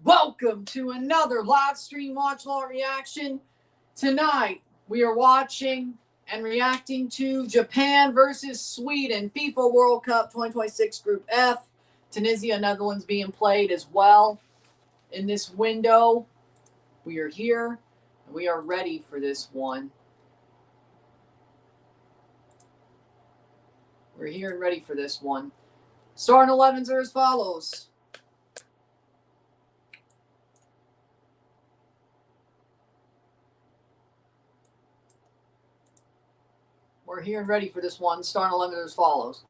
welcome to another live stream Watchalong reaction. Tonight we are watching and reacting to Japan versus Sweden, FIFA World Cup 2026 Group F. Tunisia, Netherlands being played as well in this window. We are here and we are ready for this one. We're here and ready for this one. Starting 11s are as follows. We're here and ready for this one. Starting 11 as follows.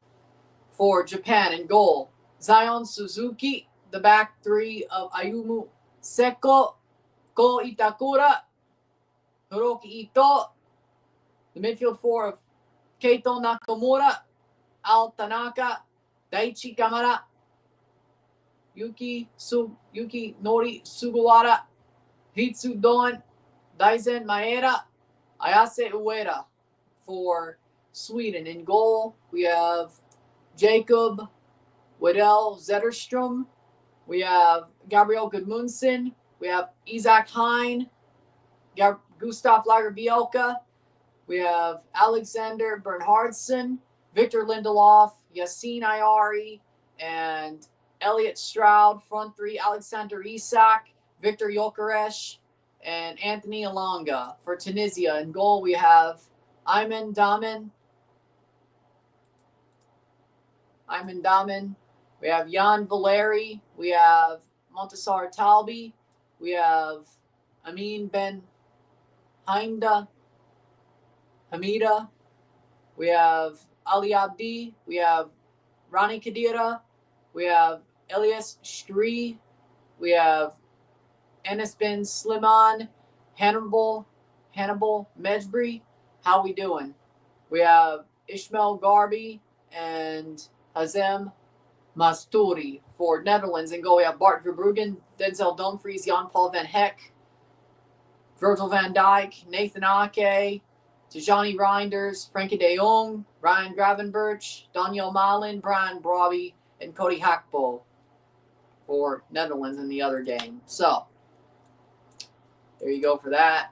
For Japan in goal, Zion Suzuki. The back three of Ayumu Seko, Go Itakura, Hiroki Ito. The midfield four of Keito Nakamura, Al Tanaka, Daichi Kamara, Yuki Nori Sugawara, Hitsu Don, Daizen Maeda, Ayase Ueda. For Sweden in goal, we have Jacob Wedell Zetterstrom. We have Gabriel Gudmundsson. We have Isaac Hein, Gustav Lagerbielke. We have Alexander Bernhardsson, Victor Lindelof, Yassine Ayari, and Elliot Stroud. Front three, Alexander Isak, Victor Gyökeres, and Anthony Elanga. For Tunisia in goal, we have Ayman Daman. We have Jan Valeri. We have Montasar Talbi. We have Amin Ben Hamida. We have Ali Abdi. We have Rani Kadira. We have Elias Shkri. We have Enes Ben Slimane. Hannibal Mejbri. How we doing? We have Ishmael Garbi and Hazem Masturi. For Netherlands and goal, we have Bart Verbruggen, Denzel Dumfries, Jan-Paul van Hek, Virgil van Dijk, Nathan Ake, Tijani Reinders, Frankie de Jong, Ryan Gravenberch, Daniel Malin, Brian Brobby, and Cody Hakpo for Netherlands in the other game. So, there you go for that.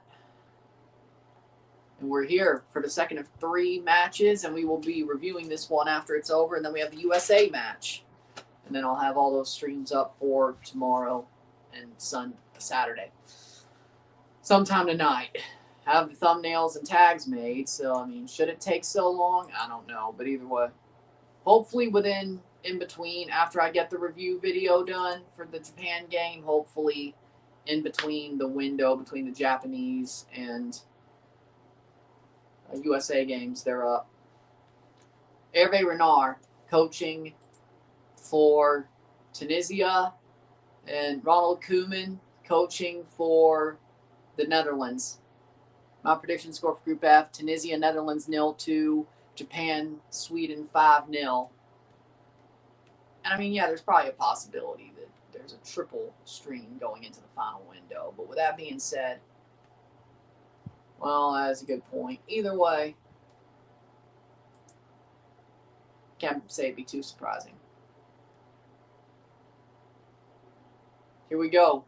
And we're here for the second of 3 matches, and we will be reviewing this one after it's over. And then we have the USA match. And then I'll have all those streams up for tomorrow and Saturday. Sometime tonight. Have the thumbnails and tags made. So, I mean, should it take so long? I don't know. But either way, hopefully in between, after I get the review video done for the Japan game, hopefully in between the window between the Japanese and USA games, they're up. Hervé Renard coaching for Tunisia, and Ronald Koeman coaching for the Netherlands. My prediction score for Group F: Tunisia, Netherlands 0-2, Japan, Sweden 5-0. And I mean, yeah, there's probably a possibility that there's a triple stream going into the final window. But with that being said, well, that's a good point. Either way, can't say it'd be too surprising. Here we go.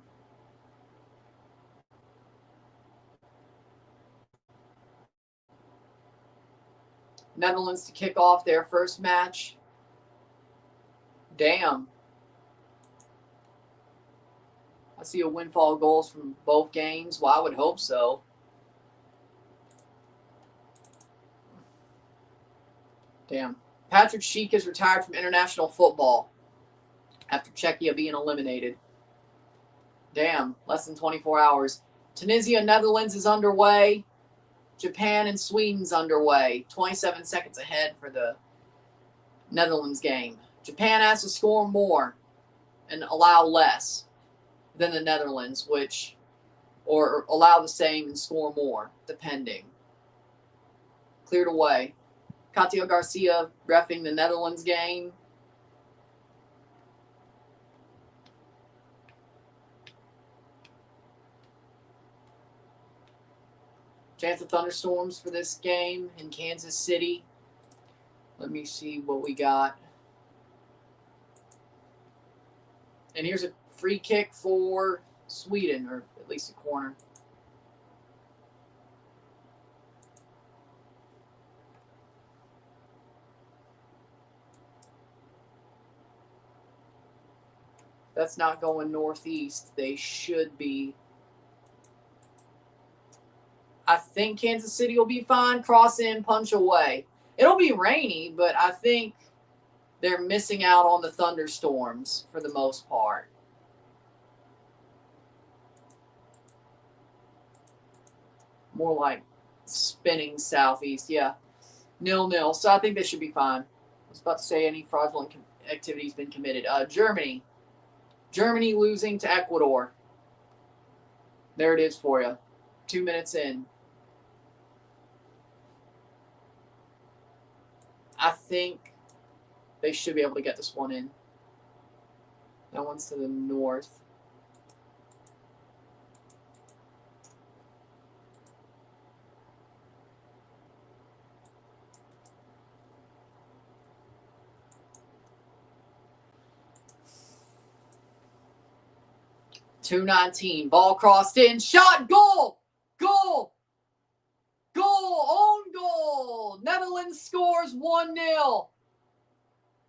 Netherlands to kick off their first match. Damn. I see a windfall of goals from both games. Well, I would hope so. Damn. Patrick Schick is retired from international football after Czechia being eliminated. Damn. Less than 24 hours. Tunisia, Netherlands is underway. Japan and Sweden's underway. 27 seconds ahead for the Netherlands game. Japan has to score more and allow less than the Netherlands, or allow the same and score more, depending. Cleared away. Katio Garcia reffing the Netherlands game. Chance of thunderstorms for this game in Kansas City. Let me see what we got. And here's a Free kick for Sweden, or at least a corner. That's not going northeast. They should be. I think Kansas City will be fine. Cross in, punch away. It'll be rainy, but I think they're missing out on the thunderstorms for the most part. More like spinning southeast, yeah. 0-0. So I think they should be fine. I was about to say any fraudulent activity has been committed. Germany. Germany losing to Ecuador. There it is for you. 2 minutes in. I think they should be able to get this one in. That one's to the north. .219. Ball crossed in. Shot. Goal. Goal. Goal. Own goal. Netherlands scores 1-0.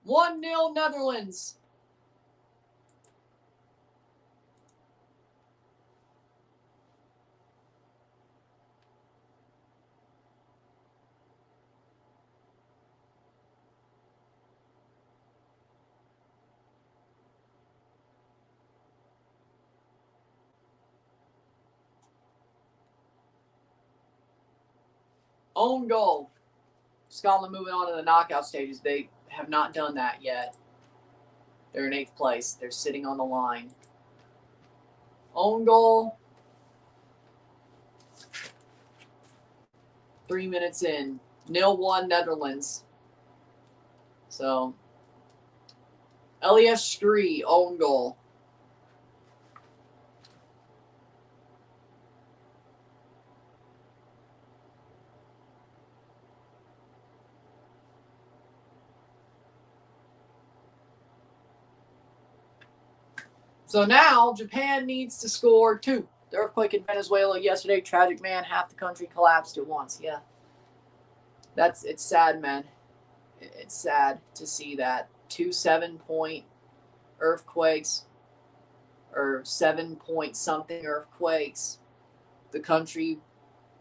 1-0 Netherlands. Own goal. Scotland moving on to the knockout stages. They have not done that yet. They're in 8th place. They're sitting on the line. Own goal. 3 minutes in. 0-1 Netherlands. So, Elias Stree, own goal. So now Japan needs to score 2. The earthquake in Venezuela yesterday, tragic man, half the country collapsed at once. Yeah. It's sad, man. It's sad to see that. 2 7-point earthquakes, or 7-point something earthquakes. The country,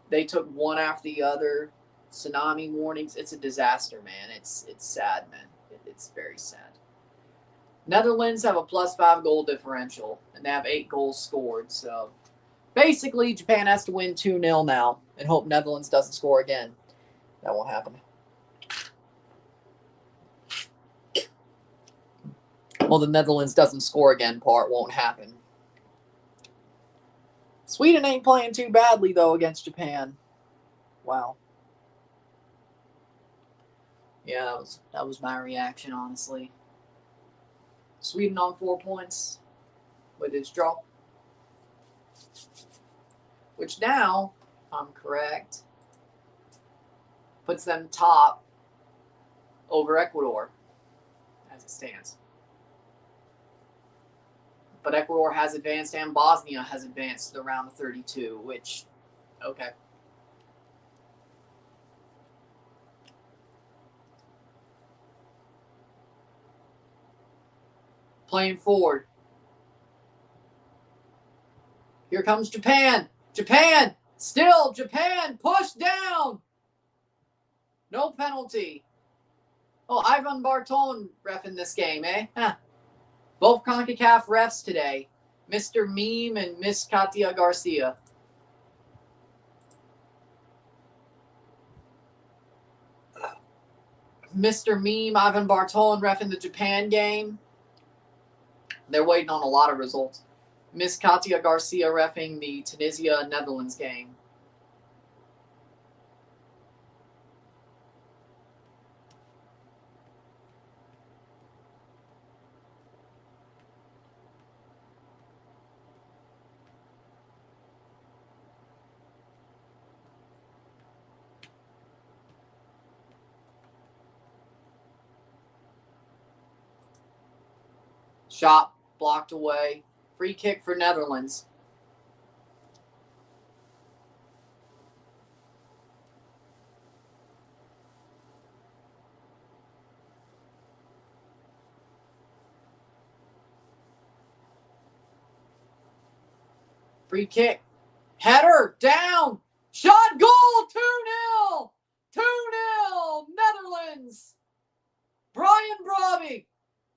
they took one after the other. Tsunami warnings. It's a disaster, man. It's sad, man. It's very sad. Netherlands have a +5 goal differential, and they have 8 goals scored. So basically, Japan has to win 2-0 now and hope Netherlands doesn't score again. That won't happen. Well, the Netherlands doesn't score again part won't happen. Sweden ain't playing too badly, though, against Japan. Wow. Yeah, that was my reaction, honestly. Sweden on 4 points with its draw. Which now, if I'm correct, puts them top over Ecuador as it stands. But Ecuador has advanced and Bosnia has advanced to the round of 32, which, okay. Playing forward. Here comes Japan. Japan! Still, Japan! Push down! No penalty. Oh, Ivan Barton reffing this game, eh? Huh. Both CONCACAF refs today. Mr. Meme and Miss Katia Garcia. Mr. Meme, Ivan Barton reffing the Japan game. They're waiting on a lot of results. Miss Katia Garcia reffing the Tunisia-Netherlands game. Shot blocked away. Free kick for Netherlands. Free kick. Header. Down. Shot. Goal. 2-0. 2-0. Netherlands. Brian Brobby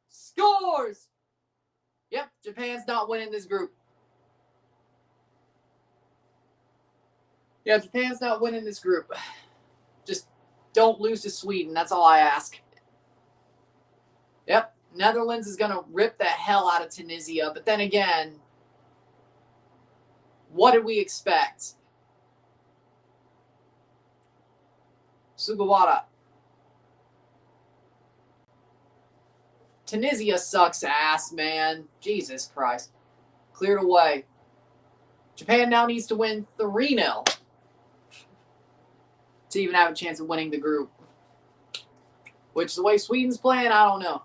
scores. Yep, Japan's not winning this group. Yeah, Japan's not winning this group. Just don't lose to Sweden. That's all I ask. Yep, Netherlands is going to rip the hell out of Tunisia. But then again, what did we expect? Sugawara. Tunisia sucks ass, man. Jesus Christ. Cleared away. Japan now needs to win 3-0 to even have a chance of winning the group. Which, the way Sweden's playing, I don't know.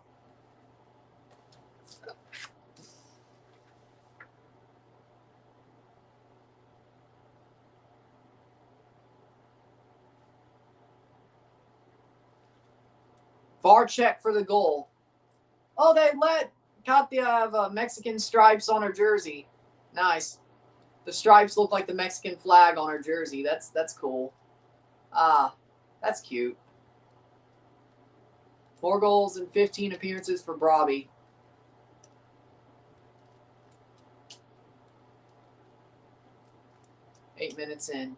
VAR check for the goal. Oh, they let Katya have Mexican stripes on her jersey. Nice. The stripes look like the Mexican flag on her jersey. That's cool. Ah, that's cute. 4 goals and 15 appearances for Brobby. Eight minutes in.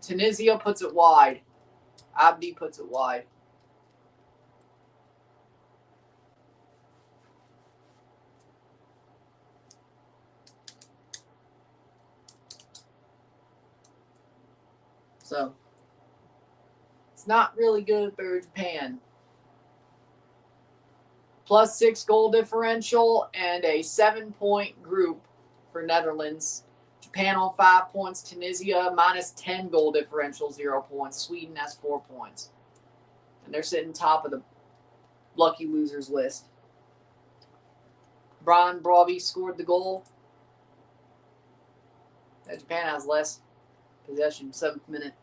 Tunisia puts it wide. Abdi puts it wide. So, it's not really good for Japan. +6 goal differential and a 7-point group for Netherlands. Japan on 5 points. Tunisia -10 goal differential, 0 points. Sweden has 4 points. And they're sitting top of the lucky losers list. Brian Brobby scored the goal. Japan has less possession, 7th minute.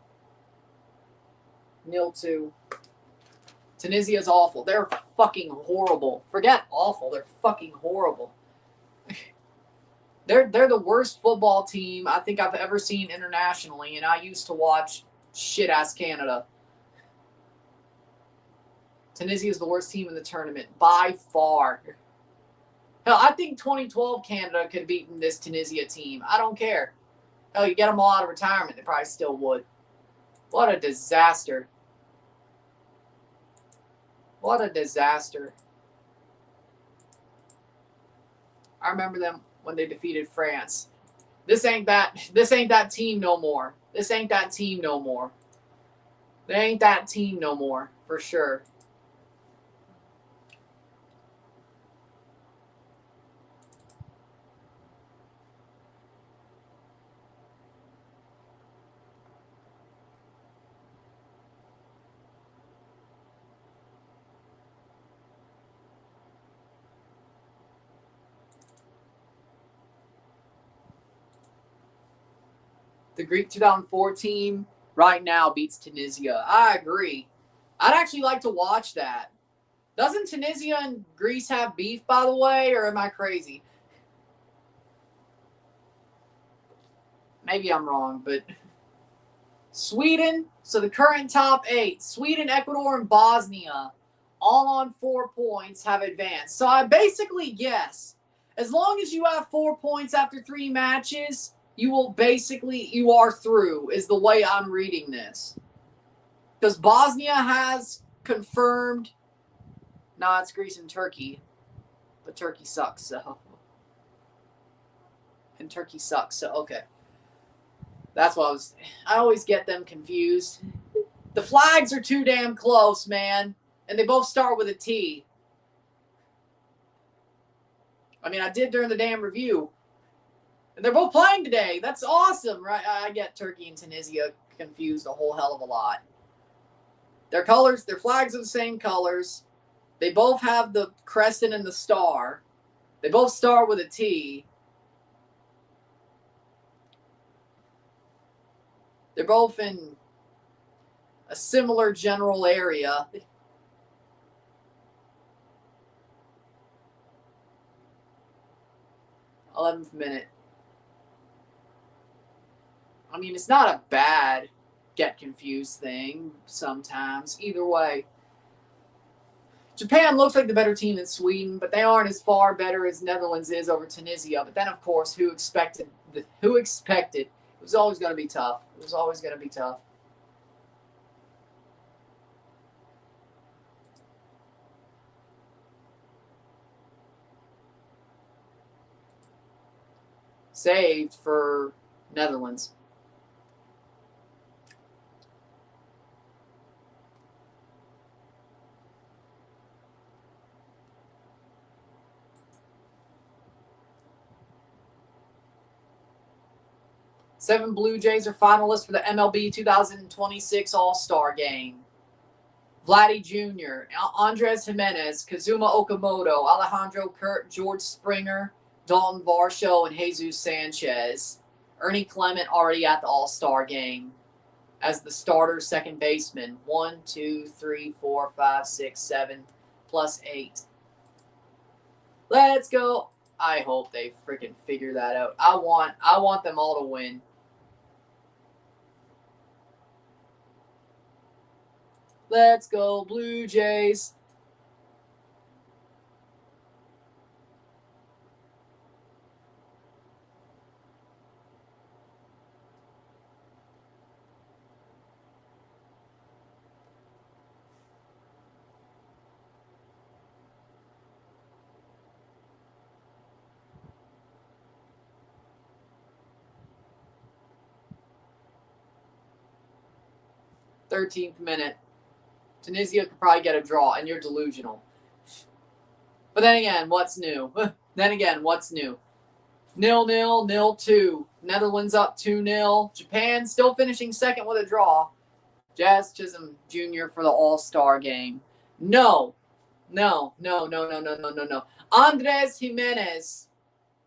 0-2. Tunisia's awful. They're fucking horrible. Forget awful. They're fucking horrible. They're the worst football team I think I've ever seen internationally, and I used to watch shit-ass Canada. Tunisia is the worst team in the tournament, by far. Hell, I think 2012 Canada could have beaten this Tunisia team. I don't care. Hell, you get them all out of retirement, they probably still would. What a disaster. What a disaster. I remember them when they defeated France. This ain't that team no more. This ain't that team no more. They ain't that team no more, for sure. The Greek 2004 team right now beats Tunisia. I agree. I'd actually like to watch that. Doesn't Tunisia and Greece have beef, by the way, or am I crazy? Maybe I'm wrong, but Sweden, so the current top 8, Sweden, Ecuador, and Bosnia, all on 4 points, have advanced. So I basically guess, as long as you have 4 points after 3 matches, you are through, is the way I'm reading this. Because Bosnia has confirmed, nah, it's Greece and Turkey, but Turkey sucks, so. And Turkey sucks, so okay. That's what I always get them confused. The flags are too damn close, man. And they both start with a T. I mean, I did during the damn review. And they're both playing today. That's awesome, right? I get Turkey and Tunisia confused a whole hell of a lot. Their colors, their flags are the same colors. They both have the crescent and the star. They both start with a T. They're both in a similar general area. '11th minute. I mean, it's not a bad get confused thing sometimes. Either way. Japan looks like the better team than Sweden, but they aren't as far better as Netherlands is over Tunisia. But then, of course, who expected? Who expected? It was always going to be tough. It was always going to be tough. Saved for Netherlands. Seven Blue Jays are finalists for the MLB 2026 All-Star Game. Vladdy Jr., Andres Jimenez, Kazuma Okamoto, Alejandro Kurt, George Springer, Dalton Varsho, and Jesus Sanchez. Ernie Clement already at the All-Star Game as the starter second baseman. 1, 2, 3, 4, 5, 6, 7, plus 8. Let's go. I hope they freaking figure that out. I want them all to win. Let's go, Blue Jays. '13th minute. Tunisia could probably get a draw, and you're delusional. But then again, what's new? What's new? 0-0, 0-2. Netherlands up 2-0. Japan still finishing second with a draw. Jazz Chisholm Jr. for the All-Star Game. No. Andres Jimenez.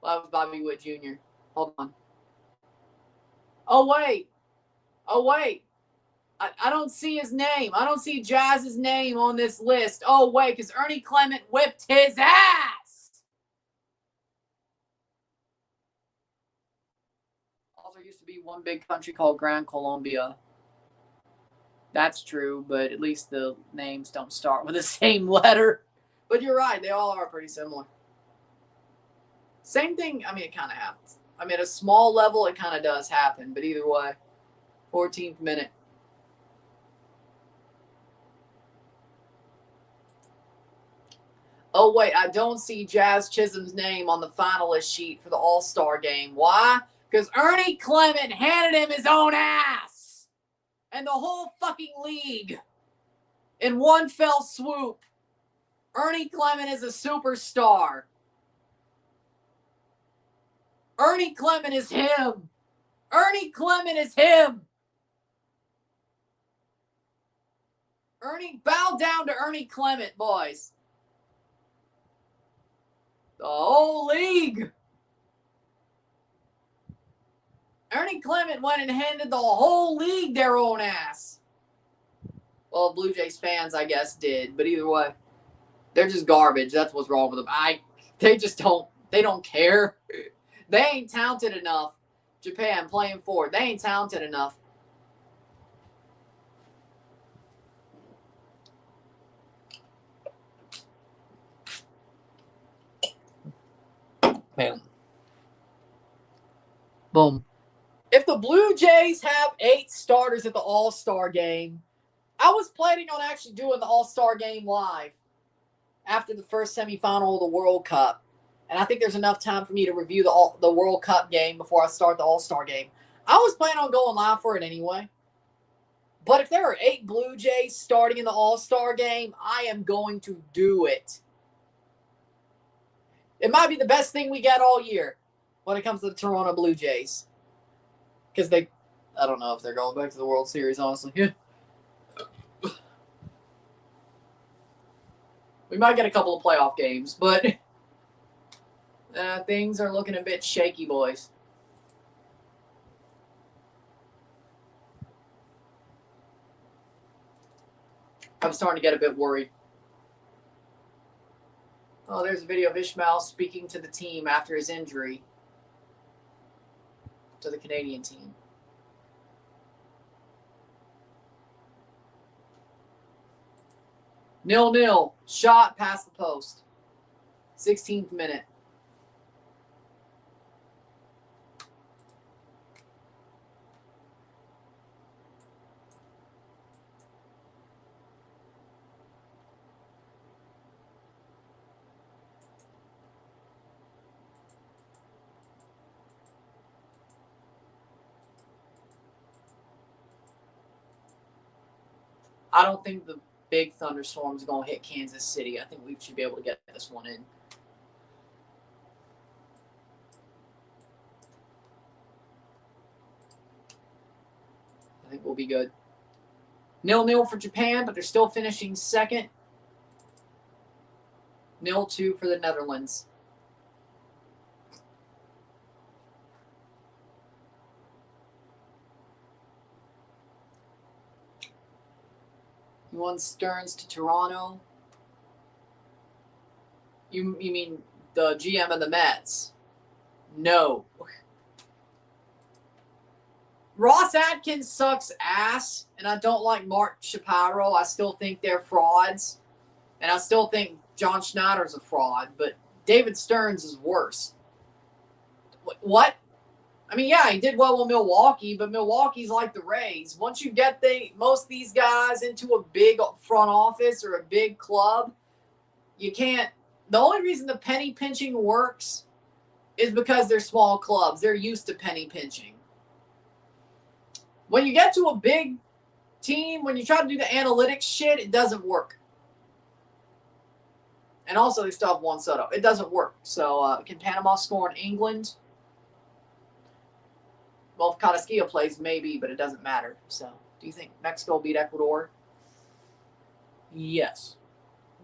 Well, that was Bobby Witt Jr. Hold on. Oh, wait. I don't see his name. I don't see Jazz's name on this list. Oh, wait, because Ernie Clement whipped his ass. Also used to be one big country called Gran Colombia. That's true, but at least the names don't start with the same letter. But you're right. They all are pretty similar. Same thing. I mean, it kind of happens. I mean, at a small level, it kind of does happen. But either way, 14th minute. Oh, wait, I don't see Jazz Chisholm's name on the finalist sheet for the All-Star Game. Why? Because Ernie Clement handed him his own ass. And the whole fucking league. In one fell swoop. Ernie Clement is a superstar. Ernie Clement is him. Ernie Clement is him. Bow down to Ernie Clement, boys. The whole league. Ernie Clement went and handed the whole league their own ass. Well, Blue Jays fans, I guess, did. But either way, they're just garbage. That's what's wrong with them. They don't care. They ain't talented enough. Japan playing forward. They ain't talented enough. Bam. Boom. If the Blue Jays have 8 starters at the All-Star Game, I was planning on actually doing the All-Star Game live after the first semifinal of the World Cup. And I think there's enough time for me to review the World Cup game before I start the All-Star Game. I was planning on going live for it anyway. But if there are 8 Blue Jays starting in the All-Star Game, I am going to do it. It might be the best thing we get all year. when it comes to the Toronto Blue Jays. Because I don't know if they're going back to the World Series, honestly. We might get a couple of playoff games, but things are looking a bit shaky, boys. I'm starting to get a bit worried. Oh, there's a video of Ishmael speaking to the team after his injury to the Canadian team. Nil-nil. Shot past the post. 16th minute. I don't think the big thunderstorms are going to hit Kansas City. I think we should be able to get this one in. I think we'll be good. 0-0 for Japan, but they're still finishing second. 0-2 for the Netherlands. You won Stearns to Toronto. You mean the GM of the Mets? No. Ross Atkins sucks ass, and I don't like Mark Shapiro. I still think they're frauds, and I still think John Schneider's a fraud, but David Stearns is worse. What? I mean, yeah, he did well with Milwaukee, but Milwaukee's like the Rays. Once you get most of these guys into a big front office or a big club, you can't. The only reason the penny pinching works is because they're small clubs. They're used to penny pinching. When you get to a big team, when you try to do the analytics shit, it doesn't work. And also, they still have Juan Soto. It doesn't work. So, can Panama score in England? Well, if Carrasquillo plays, maybe, but it doesn't matter. So, do you think Mexico will beat Ecuador? Yes.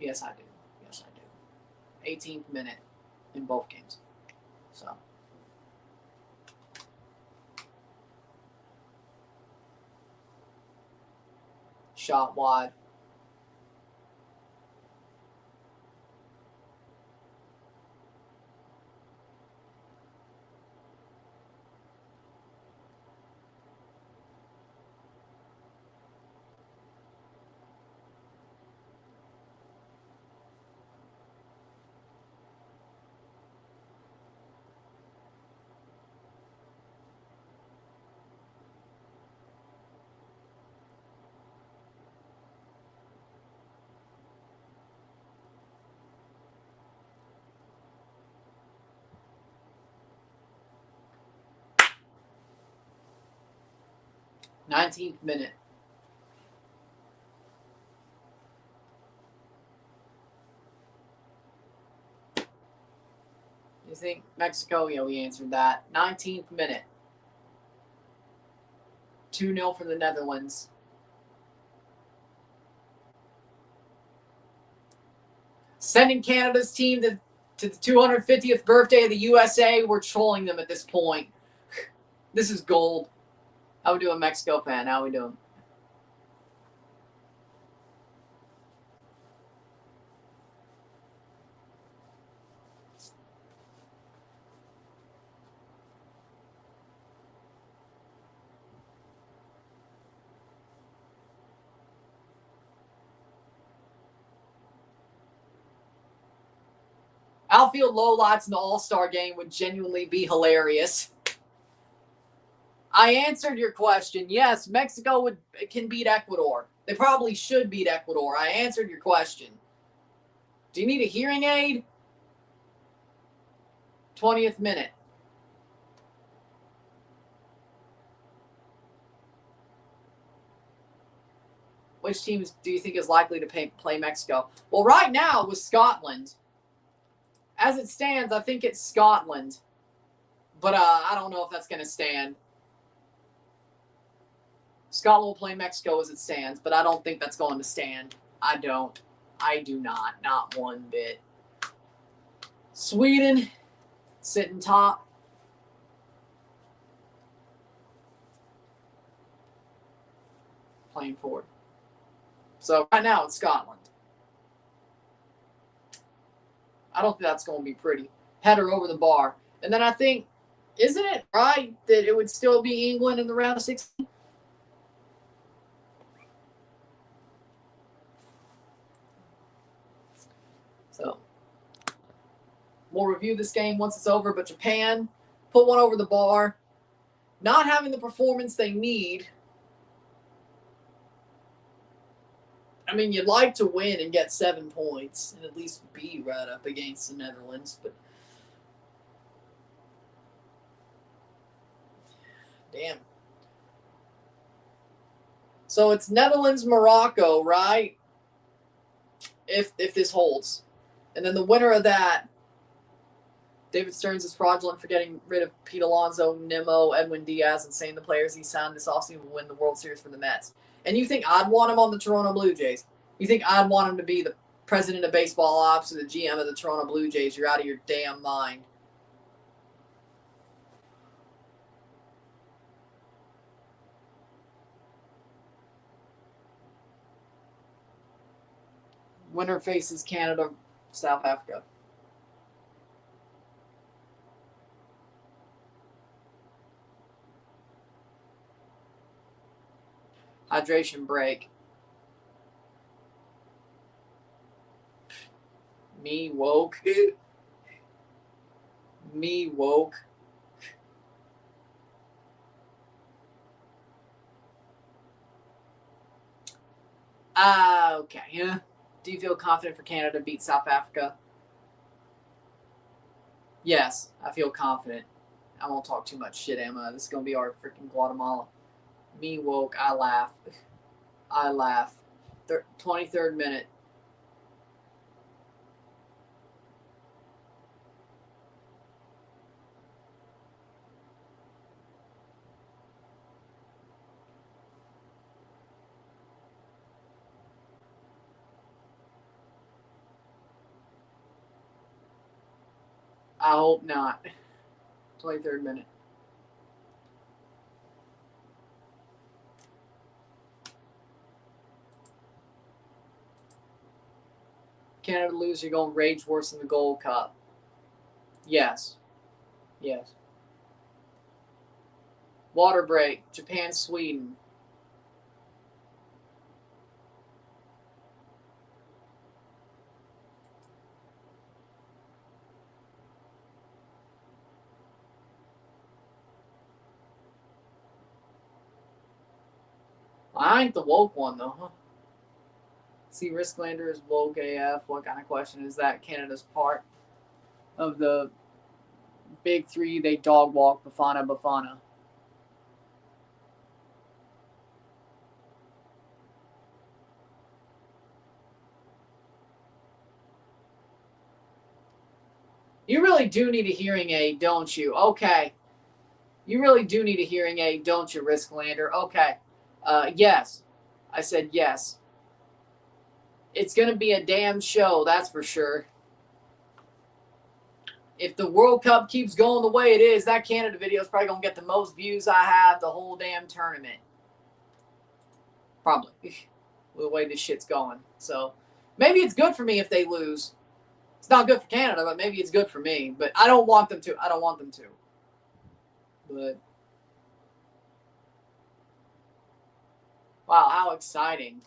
Yes, I do. Yes, I do. 18th minute in both games. So. Shot wide. Nineteenth minute. You think Mexico? Yeah, we answered that. 19th minute. 2-0 for the Netherlands. Sending Canada's team to the 250th birthday of the USA. We're trolling them at this point. This is gold. How we doing, Mexico fan? How we doing? Outfield lowlights in the All-Star game would genuinely be hilarious. I answered your question. Yes, Mexico can beat Ecuador. They probably should beat Ecuador. I answered your question. Do you need a hearing aid? 20th minute. Which teams do you think is likely to play Mexico? Well, right now with Scotland, as it stands, I think it's Scotland. But I don't know if that's going to stand. Scotland will play Mexico as it stands, but I don't think that's going to stand. I don't. I do not. Not one bit. Sweden, sitting top. Playing forward. So right now it's Scotland. I don't think that's going to be pretty. Header over the bar. And then I think, isn't it right that it would still be England in the round of 16? So we'll review this game once it's over, but Japan put one over the bar. Not having the performance they need. I mean, you'd like to win and get 7 points and at least be right up against the Netherlands, but damn. So it's Netherlands-Morocco, right? If this holds. And then the winner of that, David Stearns is fraudulent for getting rid of Pete Alonso, Nimmo, Edwin Diaz, and saying the players he signed this offseason will win the World Series for the Mets. And you think I'd want him on the Toronto Blue Jays? You think I'd want him to be the president of baseball ops or the GM of the Toronto Blue Jays? You're out of your damn mind. Winner faces Canada, South Africa. Hydration break. Me woke. Me woke. Okay. Yeah. Do you feel confident for Canada to beat South Africa? Yes, I feel confident. I won't talk too much shit, Emma. This is going to be our freaking Guatemala. Me woke. I laugh. I laugh. 23rd minute. I hope not. 23rd minute. Canada lose, you're going to rage worse than the Gold Cup. Yes. Yes. Water break. Japan, Sweden. I ain't the woke one, though, huh? See, Risklander is woke AF. What kind of question is that? Canada's part of the big three. They dog walk Bafana Bafana. You really do need a hearing aid, don't you? Okay. You really do need a hearing aid, don't you, Risklander? Okay. Yes. I said yes. It's going to be a damn show, that's for sure. If the World Cup keeps going the way it is, that Canada video is probably going to get the most views I have the whole damn tournament. Probably. The way this shit's going. So, maybe it's good for me if they lose. It's not good for Canada, but maybe it's good for me. But I don't want them to. I don't want them to. But, wow, how exciting.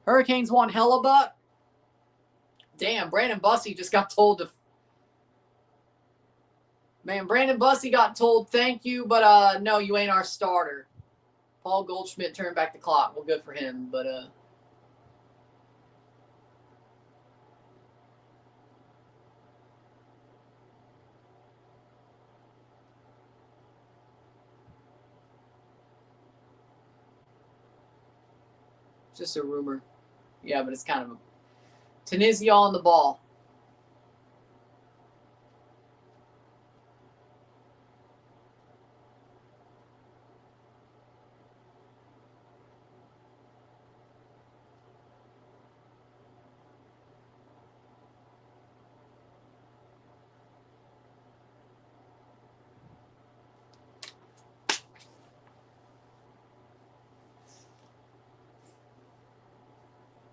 Hurricanes won Hellebuck. Damn, Brandon Bussey just got told to. Man, Brandon Bussey got told thank you, but no, you ain't our starter. Paul Goldschmidt turned back the clock. Well, good for him, but Just a rumor. Yeah, but it's kind of a Tunisia on the ball.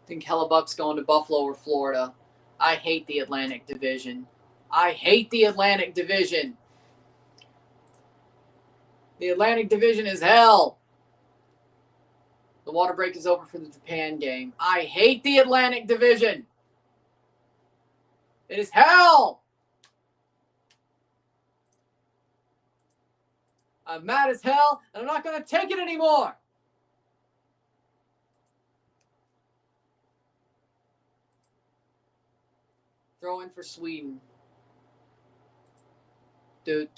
I think Hellebuck's going to Buffalo or Florida. I hate the Atlantic Division. I hate the Atlantic Division. The Atlantic Division is hell. The water break is over for the Japan game. I hate the Atlantic Division. It is hell. I'm mad as hell, and I'm not going to take it anymore. Throw in for Sweden. Do.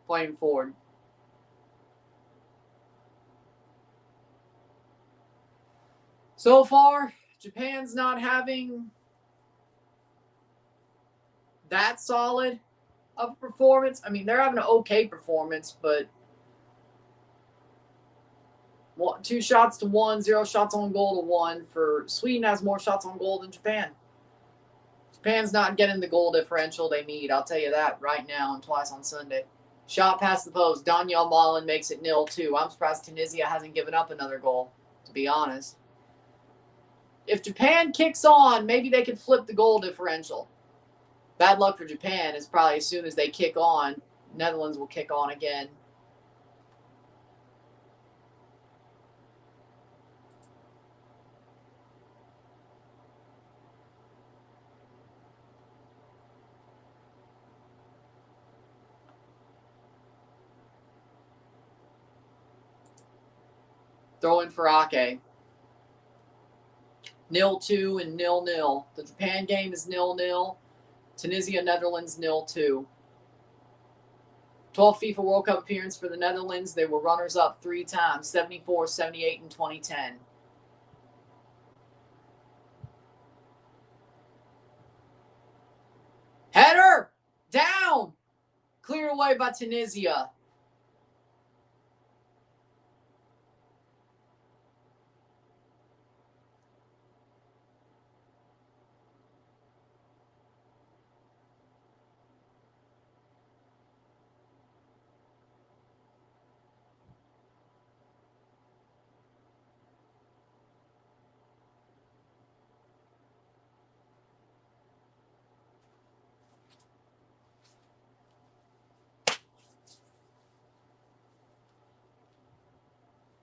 Playing forward. So far, Japan's not having that solid of a performance. I mean, they're having an okay performance, but 2 shots to 1, 0 shots on goal to 1. For Sweden has more shots on goal than Japan. Japan's not getting the goal differential they need. I'll tell you that right now and twice on Sunday. Shot past the post. Daniel Malen makes it 0-2. I'm surprised Tunisia hasn't given up another goal, to be honest. If Japan kicks on, maybe they could flip the goal differential. Bad luck for Japan is probably as soon as they kick on, Netherlands will kick on again. Throw in for Ake. 0-2 and 0-0. The Japan game is 0-0. Tunisia, Netherlands 0-2. 12 FIFA World Cup appearance for the Netherlands. They were runners-up 3 times, 74, 78, and 2010. Header! Down! Clear away by Tunisia.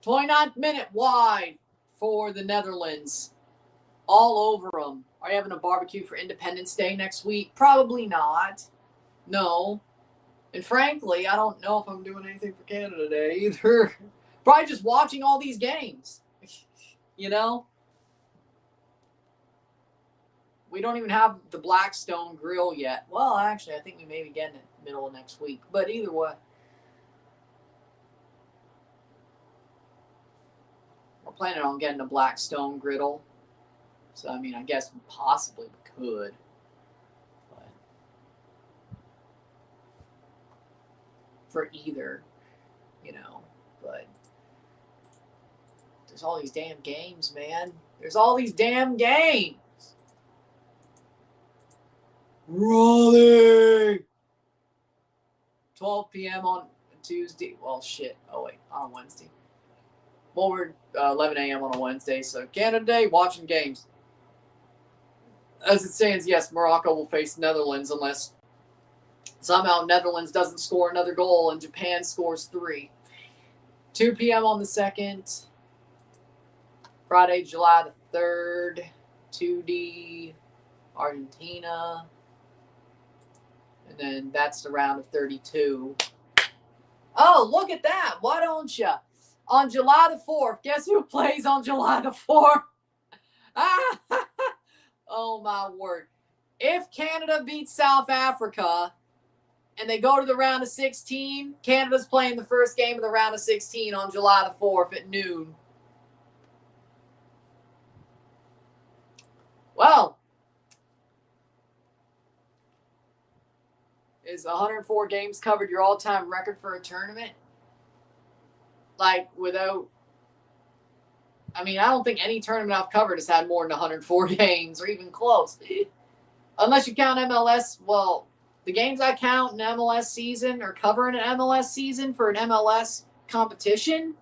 '29th minute wide for the Netherlands. All over them. Are you having a barbecue for Independence Day next week? Probably not. No. And frankly, I don't know if I'm doing anything for Canada Day either. Probably just watching all these games. You know? We don't even have the Blackstone Grill yet. Well, actually, I think we may be getting it middle of next week. But either way. We're planning on getting a Blackstone griddle. So, I mean, I guess we possibly could. But for either, you know. But there's all these damn games, man. There's all these damn games. Raleigh! 12 p.m. on Tuesday. Well, shit. Oh, wait. On Wednesday. Well, we're 11 a.m. on a Wednesday. So, Canada Day, watching games. As it stands, yes, Morocco will face Netherlands unless somehow Netherlands doesn't score another goal and Japan scores 3. 2 p.m. on the 2nd. Friday, July the 3rd. 2D, Argentina. And then that's the round of 32. Oh, look at that. Why don't you? on July the 4th. Guess who plays on July the 4th? Oh, my word. If Canada beats South Africa and they go to the round of 16, Canada's playing the first game of the round of 16 on July the 4th at noon. Well, is 104 games covered your all-time record for a tournament? Like, without... I mean, I don't think any tournament I've covered has had more than 104 games or even close. Unless you count MLS. Well, the games I count in MLS season or covering an MLS season for an MLS competition,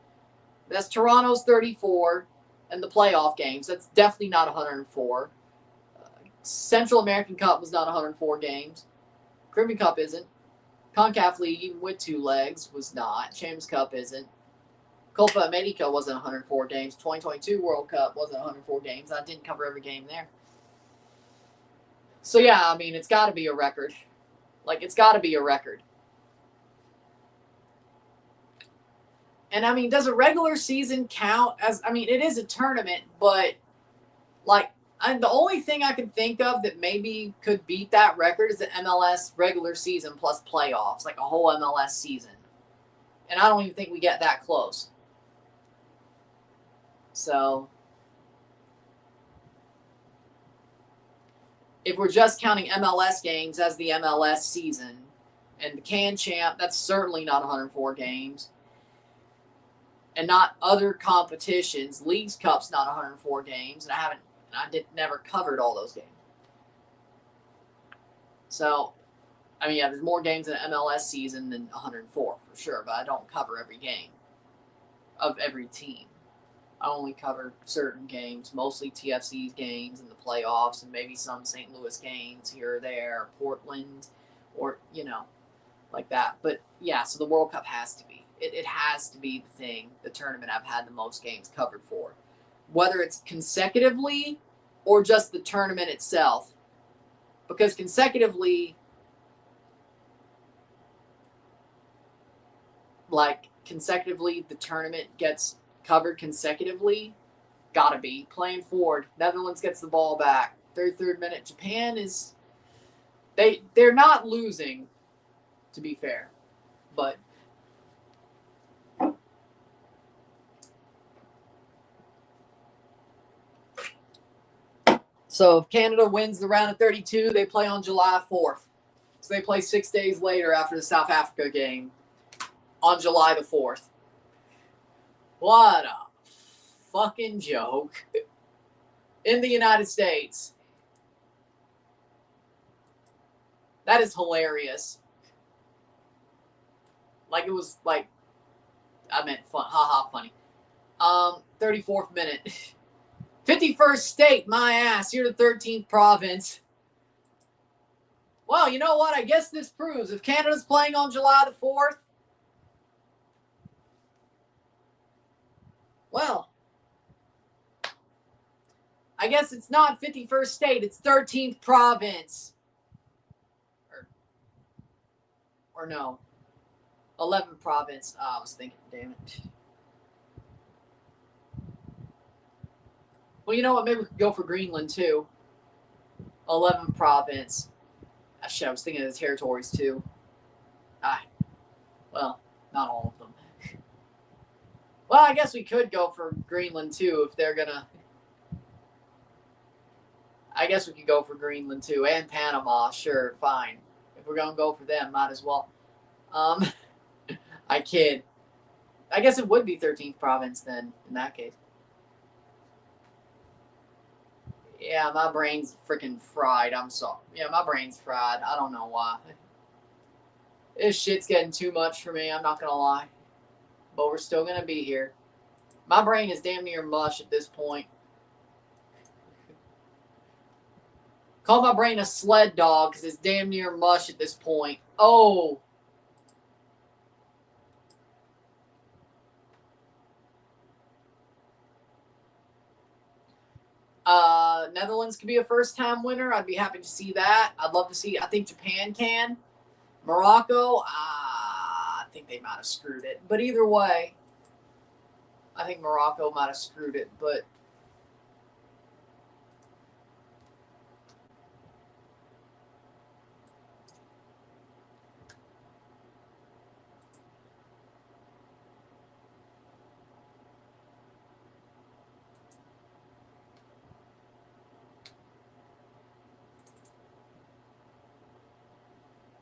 that's Toronto's 34 and the playoff games. That's definitely not 104. Central American Cup was not 104 games. Caribbean Cup isn't. CONCACAF League, even with 2 legs, was not. Champions Cup isn't. Copa America wasn't 104 games. 2022 World Cup wasn't 104 games. I didn't cover every game there. So, yeah, I mean, it's got to be a record. Like, it's got to be a record. And, I mean, does a regular season count as... I mean, it is a tournament, but, like, the only thing I can think of that maybe could beat that record is the MLS regular season plus playoffs, like a whole MLS season. And I don't even think we get that close. So, if we're just counting MLS games as the MLS season, and the Can Champ, that's certainly not 104 games. And not other competitions. Leagues Cup's not 104 games, and I never covered all those games. So, I mean, yeah, there's more games in an MLS season than 104 for sure, but I don't cover every game of every team. I only cover certain games, mostly TFC's games and the playoffs, and maybe some St. Louis games here or there, or Portland, or, you know, like that. But, yeah, so the World Cup has to be. It has to be the thing, the tournament I've had the most games covered for. Whether it's consecutively or just the tournament itself. Because consecutively, the tournament gets covered consecutively, gotta be. Playing forward, Netherlands gets the ball back. 33rd minute, Japan is... They're not losing, to be fair. But... So if Canada wins the round of 32, they play on July 4th. So they play 6 days later after the South Africa game on July the 4th. What a fucking joke. In the United States. That is hilarious. Like, it was like, I meant fun. Haha, funny. 34th minute. 51st state, my ass. You're the 13th province. Well, you know what? I guess this proves if Canada's playing on July the 4th, well, I guess it's not 51st state. It's 13th province. Or no. 11th province. Oh, I was thinking, damn it. Well, you know what? Maybe we could go for Greenland, too. 11th province. Ah, shit, I was thinking of the territories, too. Well, not all of them. Well, I guess we could go for Greenland, too, if they're gonna... I guess we could go for Greenland, too. And Panama, sure, fine. If we're gonna go for them, might as well. I kid. I guess it would be 13th province, then, in that case. Yeah, my brain's freaking fried. I'm sorry. Yeah, my brain's fried. I don't know why. This shit's getting too much for me. I'm not going to lie. But we're still going to be here. My brain is damn near mush at this point. Call my brain a sled dog because it's damn near mush at this point. Oh. Netherlands could be a first-time winner. I'd be happy to see that. I'd love to see. I think Japan can. Morocco, I think they might have screwed it. But either way, I think Morocco might have screwed it, but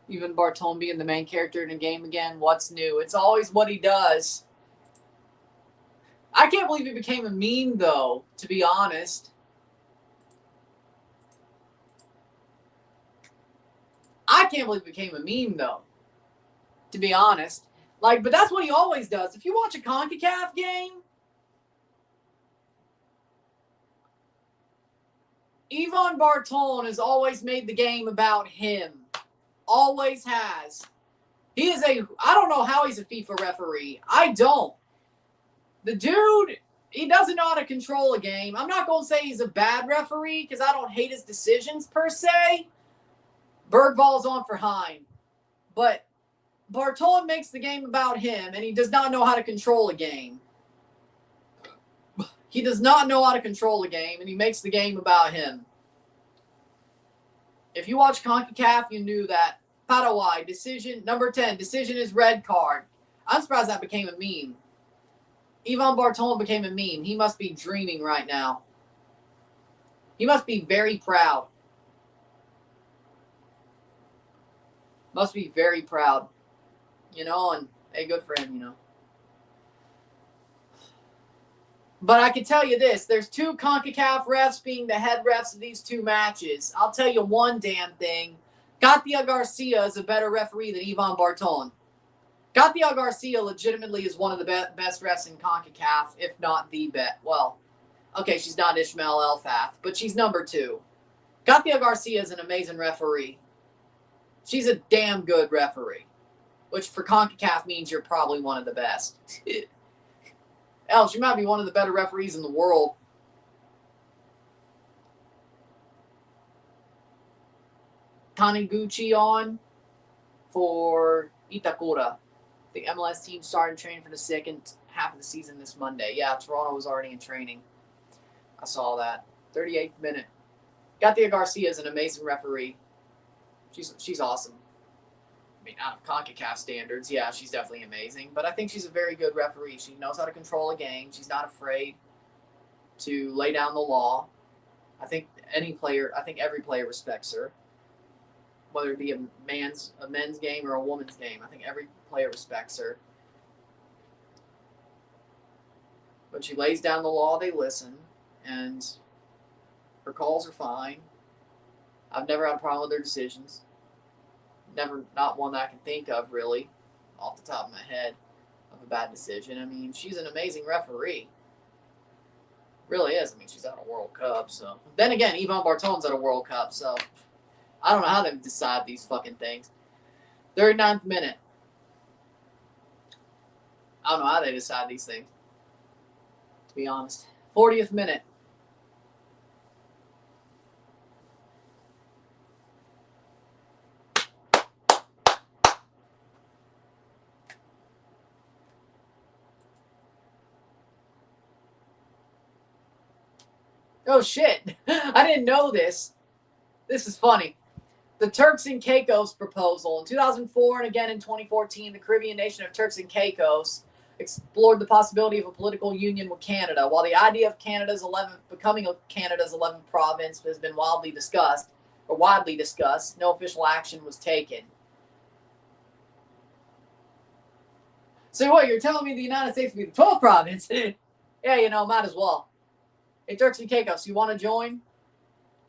even Bartone being the main character in a game again, what's new? It's always what he does. I can't believe he became a meme, though, to be honest. I can't believe he became a meme, though, to be honest. Like, but that's what he always does. If you watch a CONCACAF game, Yvon Bartone has always made the game about him. Always has. He is I don't know how he's a FIFA referee. I don't. The dude, he doesn't know how to control a game. I'm not going to say he's a bad referee because I don't hate his decisions per se. Bergvall's on for Hein. But Bartone makes the game about him, and he does not know how to control a game. He does not know how to control a game, and he makes the game about him. If you watch CONCACAF, you knew that. Paraguay, decision, number 10, decision is red card. I'm surprised that became a meme. Yvon Bartone became a meme. He must be dreaming right now. He must be very proud. Must be very proud. You know, and hey, good for him, you know. But I can tell you this. There's 2 CONCACAF refs being the head refs of these 2 matches. I'll tell you one damn thing. Gatia Garcia is a better referee than Yvon Bartone. Gatia Garcia legitimately is one of the best refs in CONCACAF, if not the best. Well, okay, she's not Ishmael Elfath, but she's number 2. Gatia Garcia is an amazing referee. She's a damn good referee, which for CONCACAF means you're probably one of the best. Hell, she might be one of the better referees in the world. Taniguchi on for Itakura. The MLS team started training for the second half of the season this Monday. Yeah, Toronto was already in training. I saw that. 38th minute. Gatia Garcia is an amazing referee. She's awesome. I mean, out of CONCACAF standards, yeah, she's definitely amazing. But I think she's a very good referee. She knows how to control a game. She's not afraid to lay down the law. I think every player respects her. Whether it be a men's game or a woman's game. I think every player respects her. When she lays down the law, they listen. And her calls are fine. I've never had a problem with her decisions. Not one that I can think of, really, off the top of my head, of a bad decision. I mean, she's an amazing referee. Really is. I mean, she's at a World Cup, so. Then again, Yvon Bartone's at a World Cup, so. I don't know how they decide these fucking things. 39th minute. I don't know how they decide these things, to be honest. 40th minute. Oh, shit. I didn't know this. This is funny. The Turks and Caicos proposal. In 2004 and again in 2014, the Caribbean nation of Turks and Caicos explored the possibility of a political union with Canada. While the idea of becoming Canada's 11th province has been widely discussed, no official action was taken. So what, you're telling me the United States will be the 12th province? Yeah, you know, might as well. Hey, Turks and Caicos, you want to join?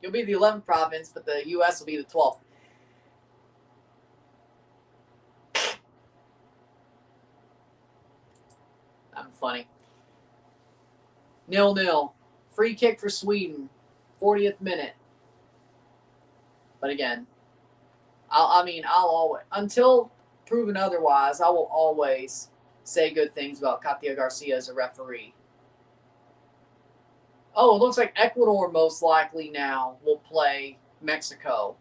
You'll be the 11th province, but the U.S. will be the 12th. I'm funny. 0-0. Free kick for Sweden. 40th minute. But again, I'll always, until proven otherwise, I will always say good things about Gatia Garcia as a referee. Oh, it looks like Ecuador most likely now will play Mexico.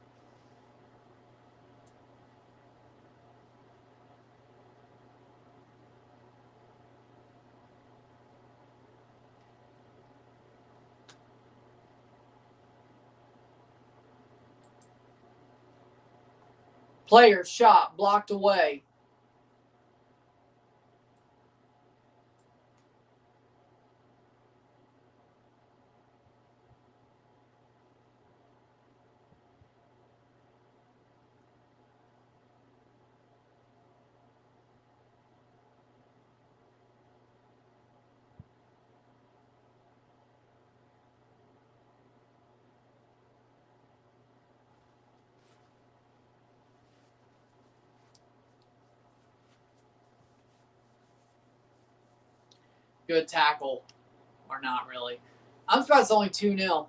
Player shot blocked away. Good tackle. Or not really. I'm surprised it's only 2-0.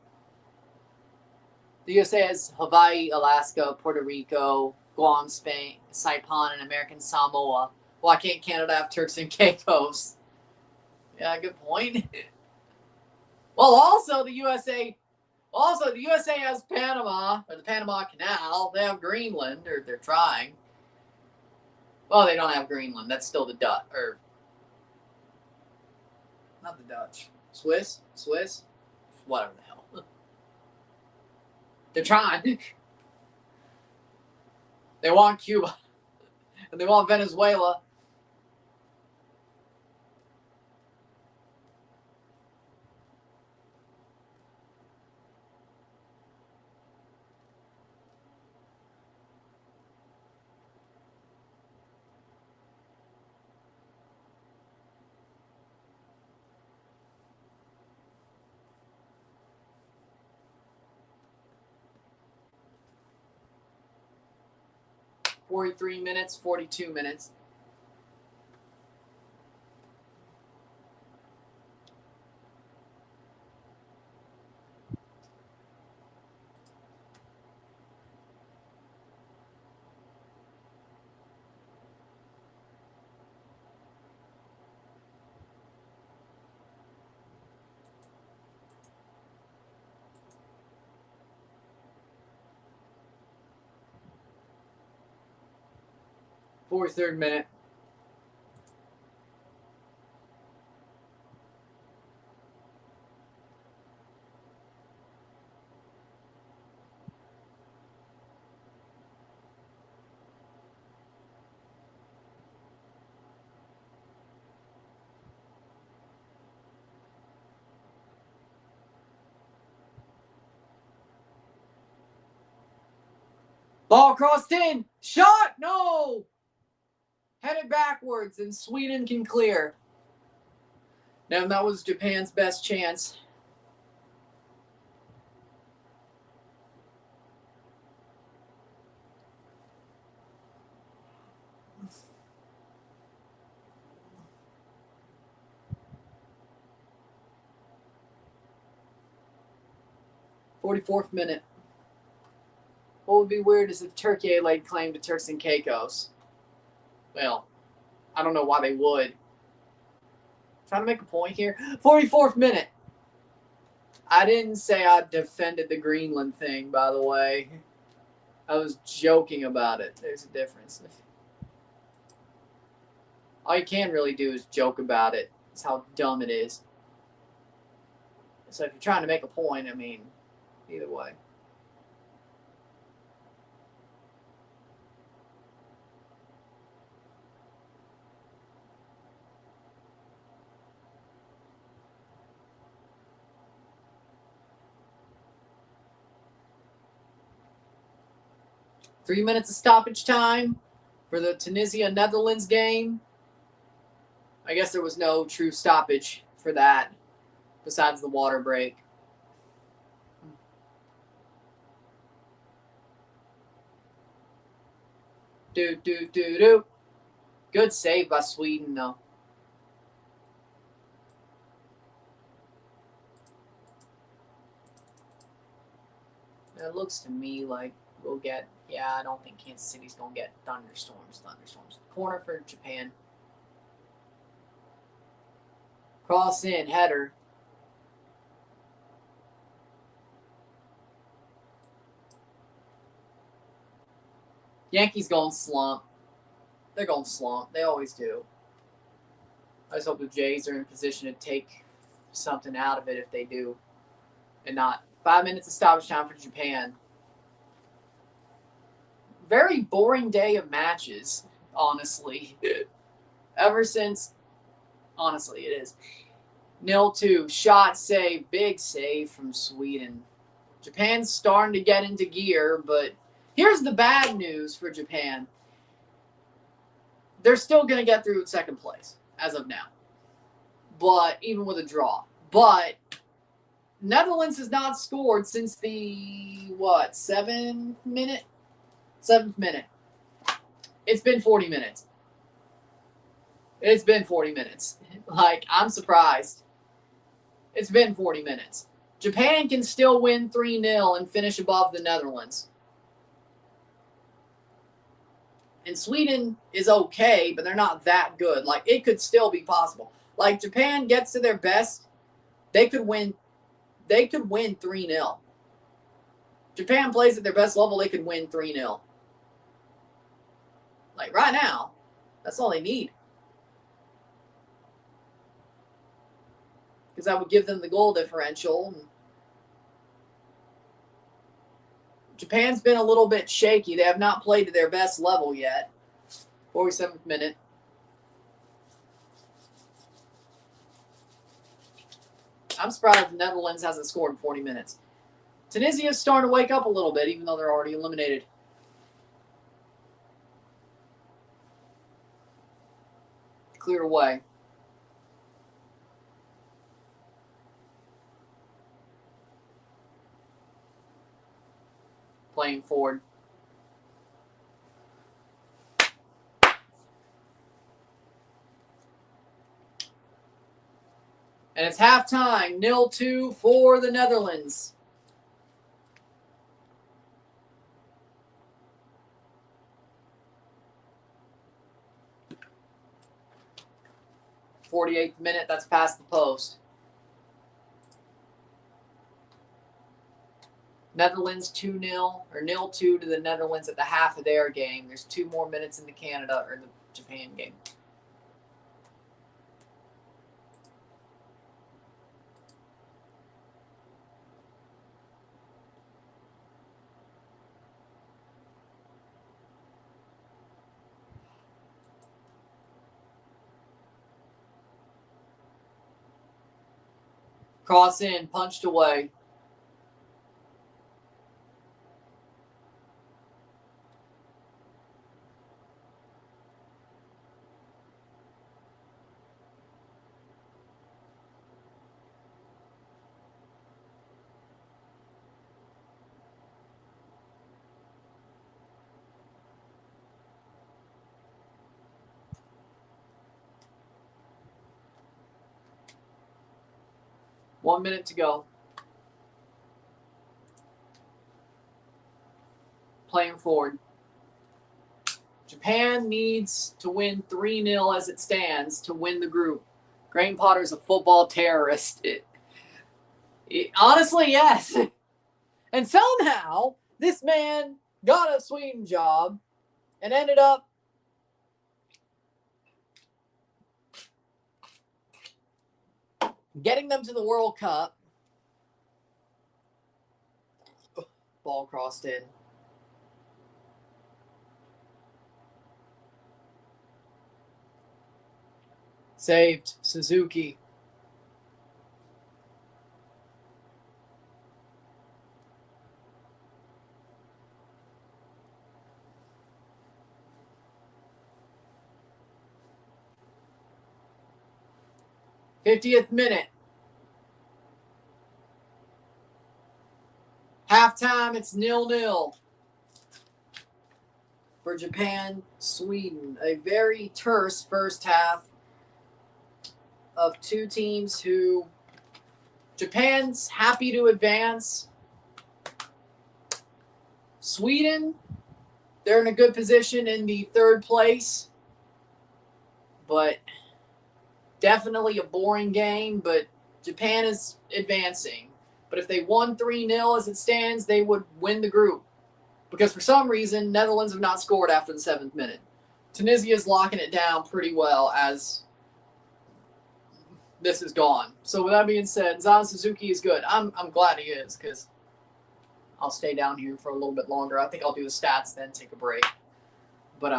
The USA has Hawaii, Alaska, Puerto Rico, Guam, Spain, Saipan, and American Samoa. Why can't Canada have Turks and Caicos? Yeah, good point. Well, also the USA has Panama, or the Panama Canal. They have Greenland, or they're trying. Well, they don't have Greenland. That's still the Dutch, or not the Dutch. Swiss, whatever the hell. They're trying. They want Cuba, and they want Venezuela. $43 minutes, 42 minutes. Third minute. Ball crossed in. Shot! No! Headed backwards, and Sweden can clear. Now that was Japan's best chance. $44th minute. What would be weird is if Turkey laid claim to Turks and Caicos. Well, I don't know why they would. Trying to make a point here. 44th minute. I didn't say I defended the Greenland thing, by the way. I was joking about it. There's a difference. All you can really do is joke about it. It's how dumb it is. So if you're trying to make a point, I mean, either way. Three minutes of stoppage time for the Tunisia-Netherlands game. I guess there was no true stoppage for that besides the water break. Do. Good save by Sweden, though. It looks to me like we'll get... Yeah, I don't think Kansas City's going to get thunderstorms. Corner for Japan. Cross in, header. Yankees going slump. They're going slump. They always do. I just hope the Jays are in position to take something out of it if they do. And not 5 minutes of stoppage time for Japan. very boring day of matches, honestly. Ever since, honestly, it is. 0-2, shot save, big save from Sweden. Japan's starting to get into gear, but here's the bad news for Japan. They're still going to get through second place as of now, but even with a draw. But Netherlands has not scored since the, seventh minute? 7th minute. It's been 40 minutes. It's been 40 minutes. Like, I'm surprised. It's been 40 minutes. Japan can still win 3-0 and finish above the Netherlands. And Sweden is okay, but they're not that good. Like, it could still be possible. Like, Japan gets to their best, they could win 3-0. Japan plays at their best level, they could win 3-0. Like, right now, that's all they need. Because that would give them the goal differential. Japan's been a little bit shaky. They have not played to their best level yet. 47th minute. I'm surprised the Netherlands hasn't scored in 40 minutes. Tunisia is starting to wake up a little bit, even though they're already eliminated. Cleared away. Playing forward. And it's halftime, 0-2 for the Netherlands. '48th minute, that's past the post. Netherlands 2-0 or 0-2 to the Netherlands at the half of their game. There's 2 more minutes in the Canada or the Japan game. Cross in, punched away. One minute to go. Playing forward. Japan needs to win 3-0 as it stands to win the group. Graham Potter's a football terrorist. Honestly, yes. And somehow, this man got a Sweden job and ended up getting them to the World Cup. Ball crossed in. Saved. Suzuki. '50th minute. Halftime, it's 0-0 for Japan, Sweden. A very terse first half of two teams who Japan's happy to advance. Sweden, they're in a good position in the 3rd place, but definitely a boring game, but Japan is advancing. But if they won 3-0 as it stands, they would win the group. Because for some reason, Netherlands have not scored after the 7th minute. Tunisia is locking it down pretty well as this is gone. So with that being said, Zan Suzuki is good. I'm glad he is because I'll stay down here for a little bit longer. I think I'll do the stats, then take a break. But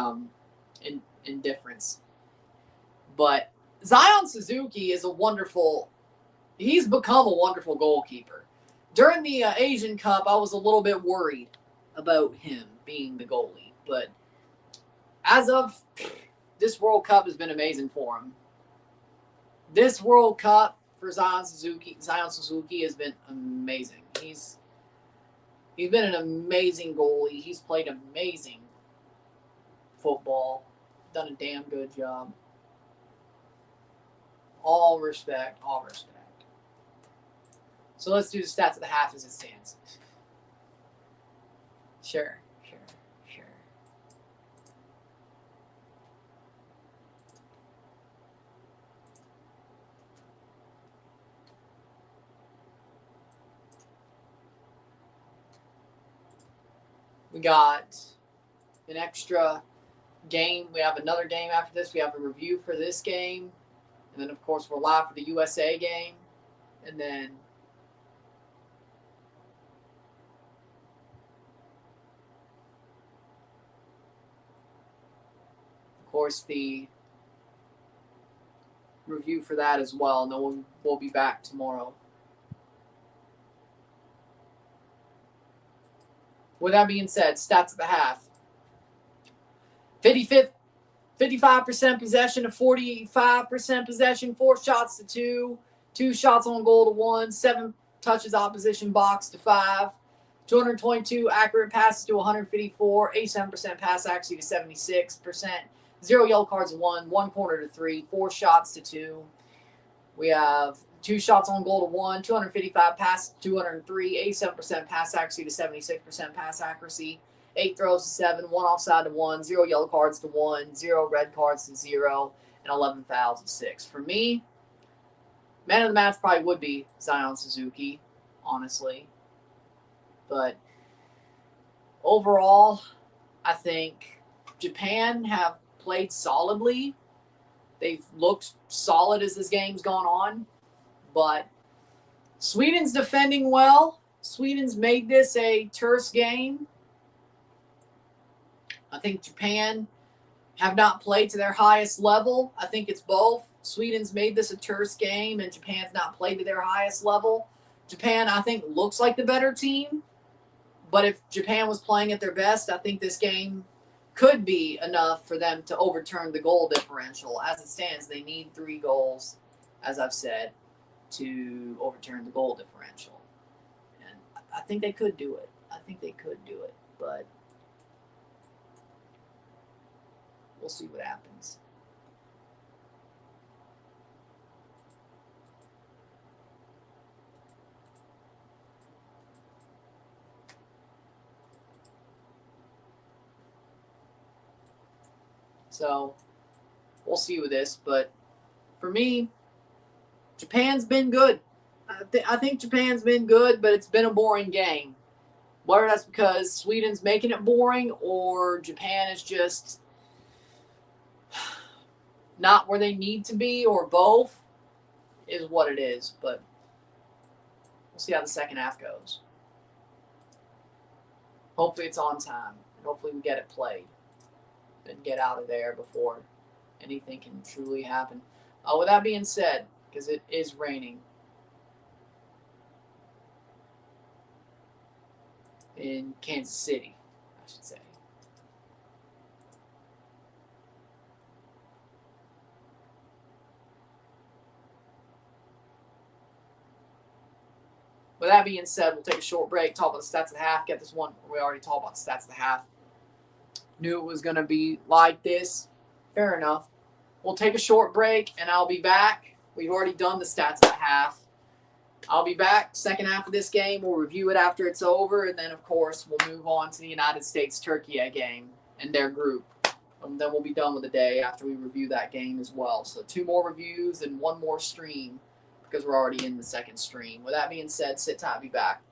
in difference. But Zion Suzuki is he's become a wonderful goalkeeper. During the Asian Cup, I was a little bit worried about him being the goalie. But as of this World Cup has been amazing for him. This World Cup for Zion Suzuki has been amazing. He's been an amazing goalie. He's played amazing football. Done a damn good job. All respect, all respect. So let's do the stats of the half as it stands. Sure. We got an extra game. We have another game after this. We have a review for this game. And then, of course, we're live for the USA game. And then of course, the review for that as well. And then we'll be back tomorrow. With that being said, stats of the half. 55% possession to 45% possession, 4 shots to 2, 2 shots on goal to 1, 7 touches opposition box to 5, 222 accurate passes to 154, 87% pass accuracy to 76%, 0 yellow cards to 1, 1 corner to 3, 4 shots to 2. We have 2 shots on goal to 1, 255 pass to 203, 87% pass accuracy to 76% pass accuracy, 8 throws to 7, 1 offside to 1, 0 yellow cards to 1, 0 red cards to 0, and 11 fouls to 6. For me, man of the match probably would be Zion Suzuki, honestly. But overall, I think Japan have played solidly. They've looked solid as this game's gone on. But Sweden's defending well. Sweden's made this a terse game. I think Japan have not played to their highest level. I think it's both. Sweden's made this a terse game, and Japan's not played to their highest level. Japan, I think, looks like the better team. But if Japan was playing at their best, I think this game could be enough for them to overturn the goal differential. As it stands, they need 3 goals, as I've said, to overturn the goal differential. And I think they could do it. But we'll see what happens. So we'll see with this. But for me, Japan's been good. I think Japan's been good, but it's been a boring game. Whether that's because Sweden's making it boring or Japan is just not where they need to be, or both, is what it is. But we'll see how the second half goes. Hopefully it's on time, and hopefully we get it played and get out of there before anything can truly happen. With that being said, because it is raining in Kansas City, I should say. With that being said, we'll take a short break, talk about the stats of the half, get this one. We already talked about the stats of the half. Knew it was going to be like this. Fair enough. We'll take a short break, and I'll be back. We've already done the stats of the half. I'll be back second half of this game. We'll review it after it's over, and then, of course, we'll move on to the United States-Turkey game and their group. And then we'll be done with the day after we review that game as well. So 2 more reviews and 1 more stream because we're already in the second stream. With that being said, sit tight, be back.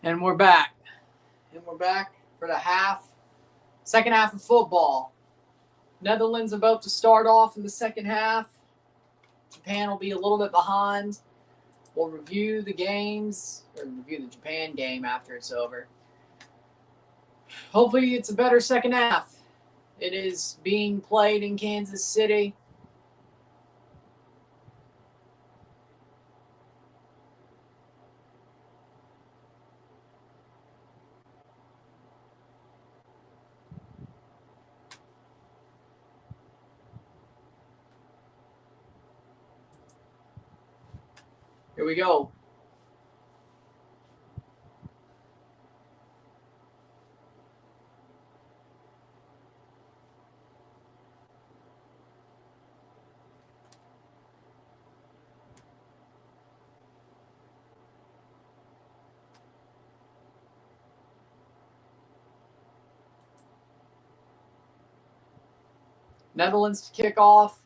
And we're back. And we're back for the second half of football. Netherlands about to start off in the second half. Japan will be a little bit behind. We'll review the games, or review the Japan game after it's over. Hopefully it's a better second half. It is being played in Kansas City. Here we go. Netherlands to kick off.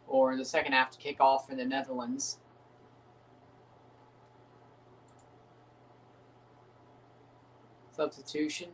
Or the second half to kick off for the Netherlands. Substitution.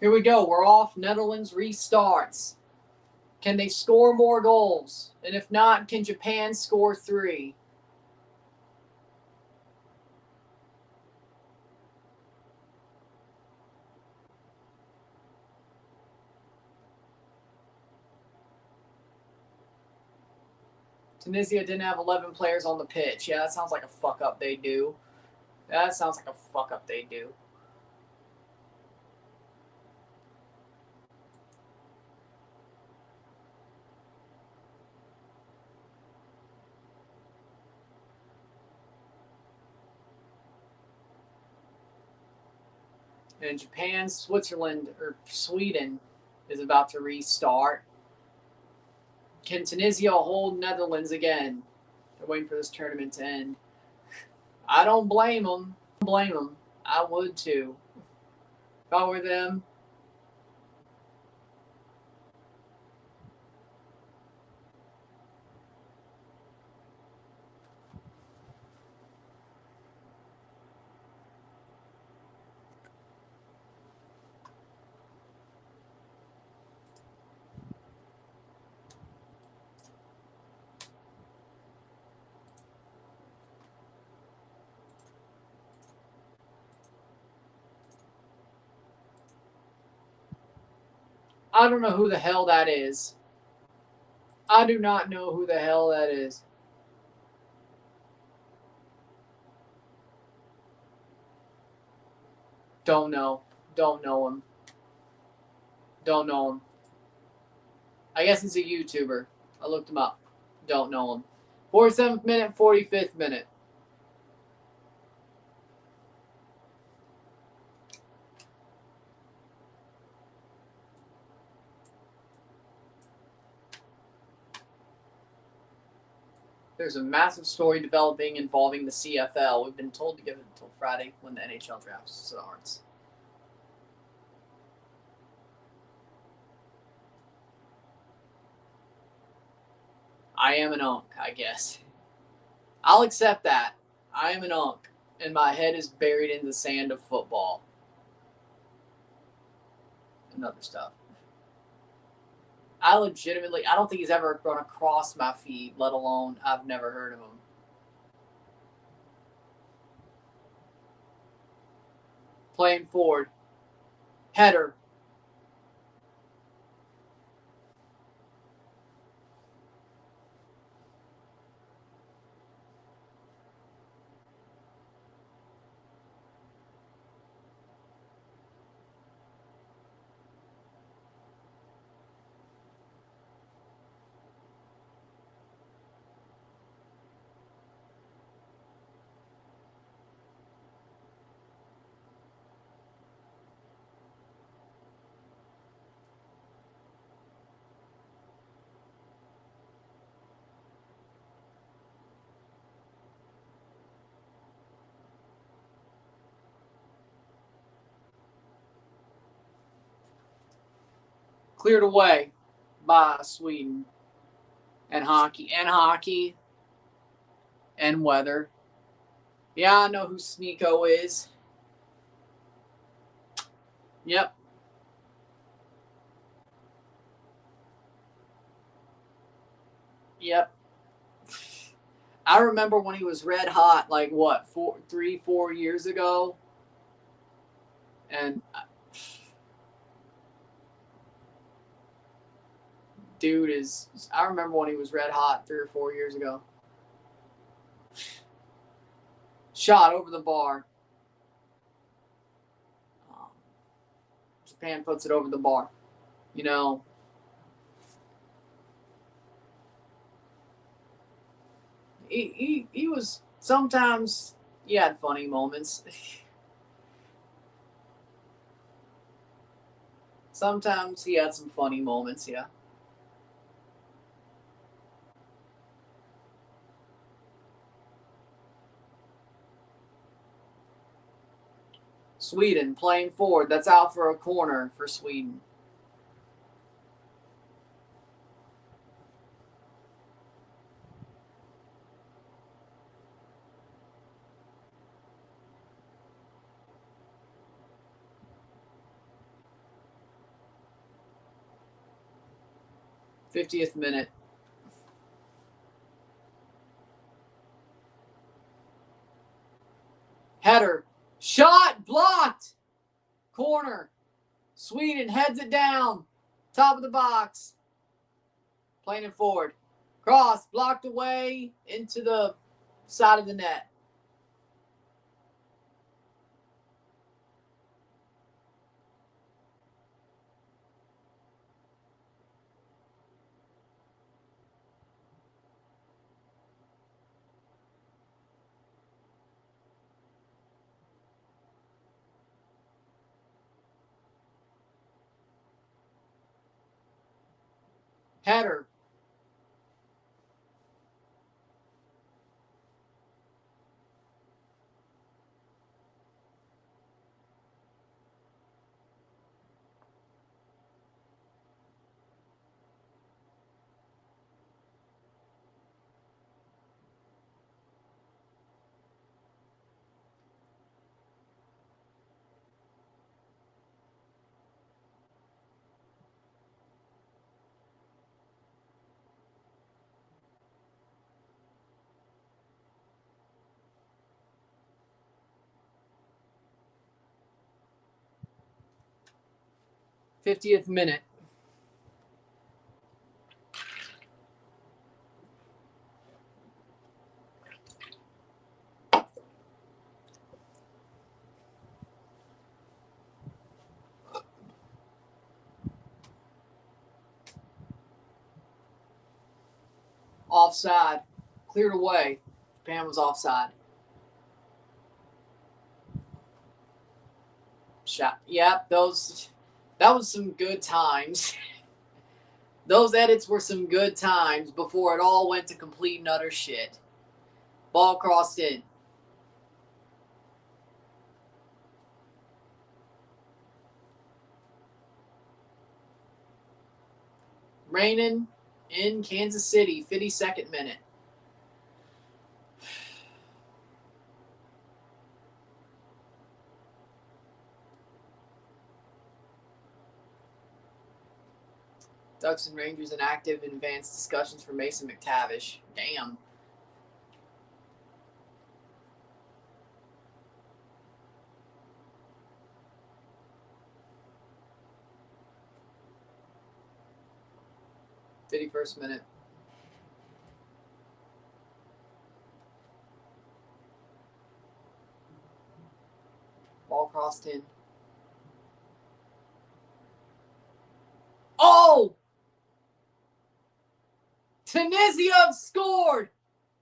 Here we go. We're off. Netherlands restarts. Can they score more goals? And if not, can Japan score 3? Tunisia didn't have 11 players on the pitch. Yeah, that sounds like a fuck up they do. That sounds like a fuck up they do. And Japan, Switzerland, or Sweden is about to restart. Can Tunisia hold Netherlands again? They're waiting for this tournament to end. I don't blame them. I would too. If I were them. I don't know who the hell that is. I do not know who the hell that is. Don't know. Don't know him. Don't know him. I guess he's a YouTuber. I looked him up. Don't know him. 47th minute, 45th minute. There's a massive story developing involving the CFL. We've been told to give it until Friday when the NHL draft starts. I am an unk, I guess. I'll accept that. I am an unk, and my head is buried in the sand of football and other stuff. I don't think he's ever run across my feed, let alone I've never heard of him. Playing forward. Header. Cleared away by Sweden. And hockey. And weather. Yeah, I know who Sneeko is. Yep. Yep. I remember when he was red hot, like what, 4 years ago? And dude I remember when he was red hot 3 or 4 years ago. Shot over the bar. Japan puts it over the bar. You know, he was sometimes he had funny moments. Sometimes he had some funny moments, yeah. Sweden playing forward. That's out for a corner for Sweden. '50th minute. Header. Shot blocked. Corner. Sweden heads it down. Top of the box. Playing it forward. Cross blocked away into the side of the net. Header. '50th minute. Offside. Cleared away. Japan was offside. Shot. Yep, that was some good times. Those edits were some good times before it all went to complete and utter shit. Ball crossed in. Raining in Kansas City, 52nd minute. Ducks and Rangers in active and advanced discussions for Mason McTavish. Damn. '51st minute. Ball crossed in. Oh! Tunisia scored!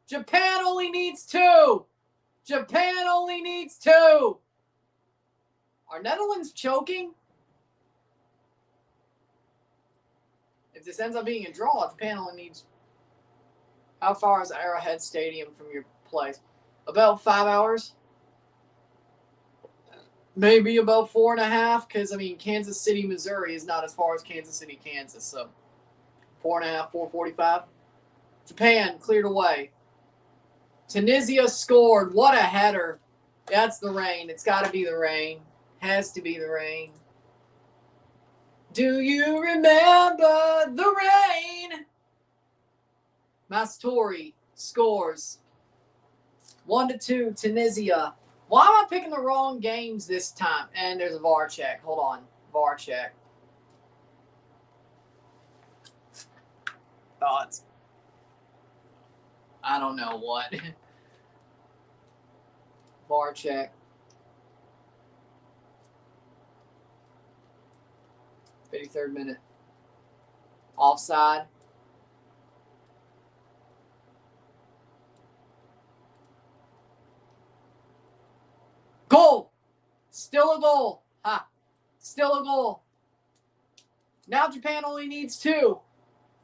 Japan only needs 2! Japan only needs 2! Are Netherlands choking? If this ends up being a draw, Japan only needs... How far is Arrowhead Stadium from your place? About 5 hours? Maybe about 4.5, because, I mean, Kansas City, Missouri is not as far as Kansas City, Kansas. So 4.5, 445. Japan cleared away. Tunisia scored. What a header. That's the rain. It's got to be the rain. Has to be the rain. Do you remember the rain? Mastori scores. 1-2, Tunisia. Why am I picking the wrong games this time? And there's a VAR check. Hold on. VAR check. Thoughts? I don't know what. VAR check. 53rd minute. Offside. Goal! Still a goal. Ha! Still a goal. Now Japan only needs 2.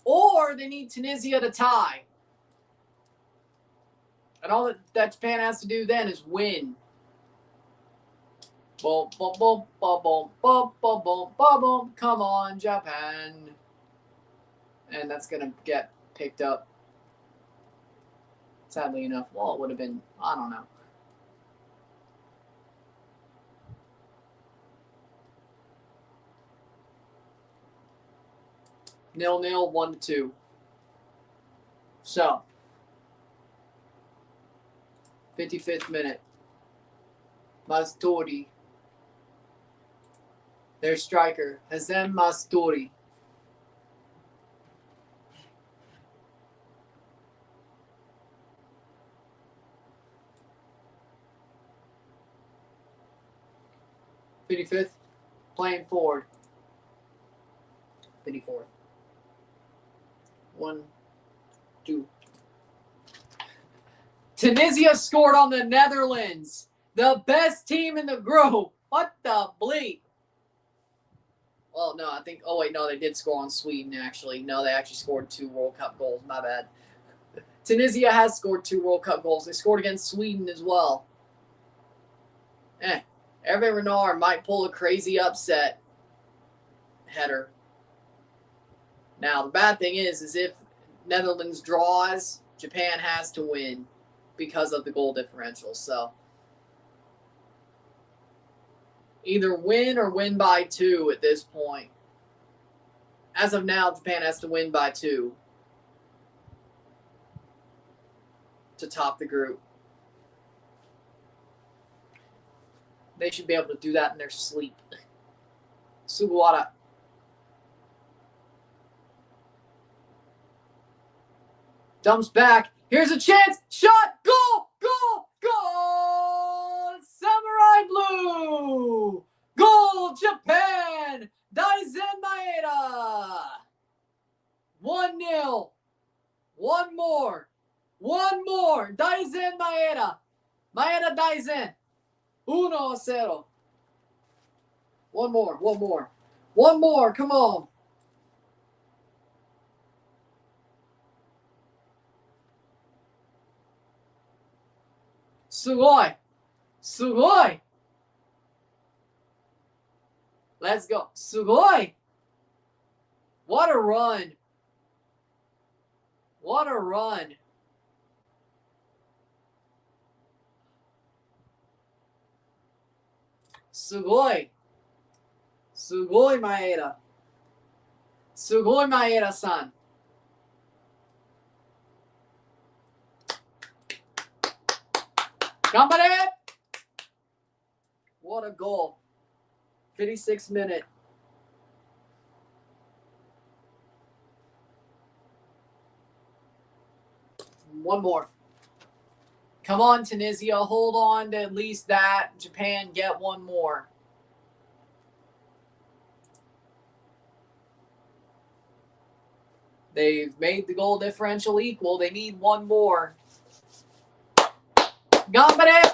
Or they need Tunisia to tie. And all that Japan has to do then is win. Boom, boom, boom, boom, boom, boom, boom, boom, boom, boom. Come on, Japan. And that's going to get picked up. Sadly enough, well, it would have been, I don't know. Nil-nil, 1-2. So, 55th minute. Mastori. Their striker, Hazem Mastori. '55th, playing forward. 54th. 1, 2. Tunisia scored on the Netherlands. The best team in the group. What the bleep? Well, no, I think... Oh, wait, no, they did score on Sweden, actually. No, they actually scored 2 World Cup goals. My bad. Tunisia has scored 2 World Cup goals. They scored against Sweden as well. Hervé Renard might pull a crazy upset header. Now, the bad thing is if Netherlands draws, Japan has to win because of the goal differential. So, either win or win by 2 at this point. As of now, Japan has to win by 2 to top the group. They should be able to do that in their sleep. Sugawara. Dumps back. Here's a chance. Shot. Goal. Goal. Goal. Samurai Blue. Goal. Japan. Daisen Maeda. 1-0. One more. Daisen Maeda. Maeda Daisen. 1-0. One more. Come on. Sugoi. Let's go. Sugoi. What a run. Sugoi Maeda. Sugoi Maeda-san. Gambare! What a goal. 56th minute. One more. Come on, Tunisia. Hold on to at least that. Japan, get one more. They've made the goal differential equal. They need one more. Gambare!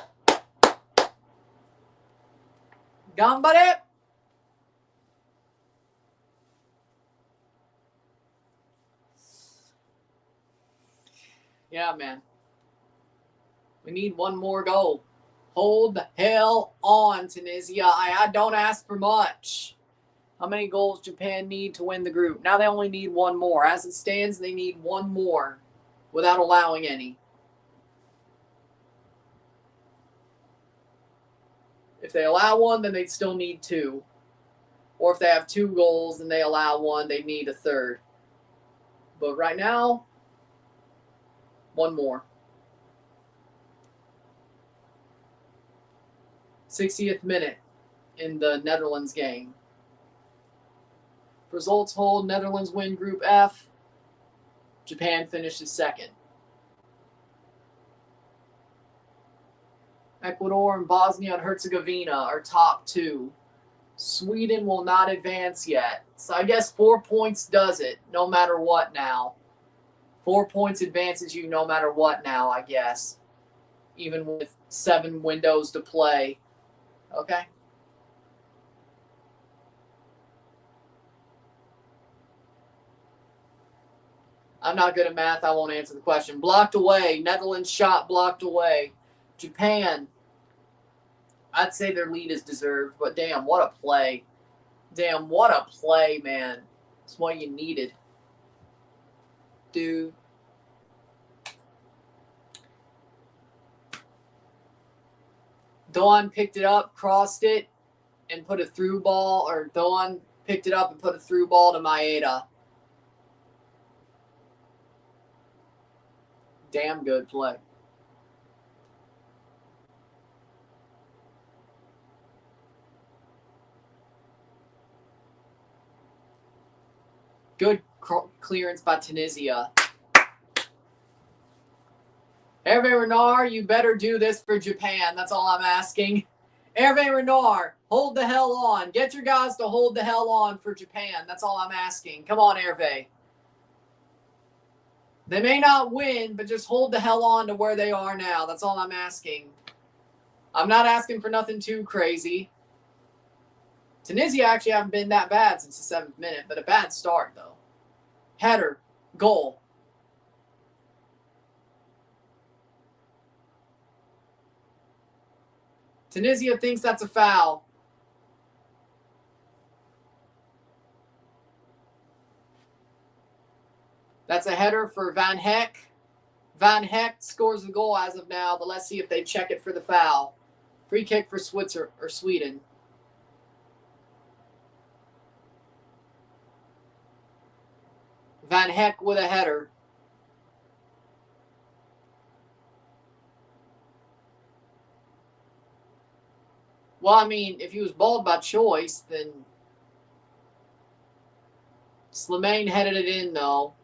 Yeah, man. We need one more goal. Hold the hell on, Tunisia. I don't ask for much. How many goals Japan need to win the group? Now they only need one more. As it stands, they need one more without allowing any. If they allow one, then they'd still need two. Or if they have 2 goals and they allow one, they need a third. But right now, one more. 60th minute in the Netherlands game. Results hold. Netherlands win Group F. Japan finishes second. Ecuador and Bosnia and Herzegovina are top 2. Sweden will not advance yet. So I guess 4 points does it, no matter what now. 4 points advances you no matter what now, I guess. Even with 7 windows to play. Okay. I'm not good at math. I won't answer the question. Blocked away. Netherlands shot blocked away. Japan. I'd say their lead is deserved, but damn, what a play. Damn, what a play, man. It's what you needed. Dude. Dillon picked it up, crossed it, and put a through ball, or Dillon picked it up and put a through ball to Maeda. Damn good play. Good clearance by Tunisia. Hervé Renard, you better do this for Japan. That's all I'm asking. Hervé Renard, hold the hell on. Get your guys to hold the hell on for Japan. That's all I'm asking. Come on, Hervé. They may not win, but just hold the hell on to where they are now. That's all I'm asking. I'm not asking for nothing too crazy. Tunisia actually haven't been that bad since the 7th minute, but a bad start, though. Header, goal. Tunisia thinks that's a foul. That's a header for Van Heck. Van Heck scores the goal as of now, but let's see if they check it for the foul. Free kick for Sweden. Van Heck with a header. Well, I mean, if he was balled by choice, then Slimane headed it in, though.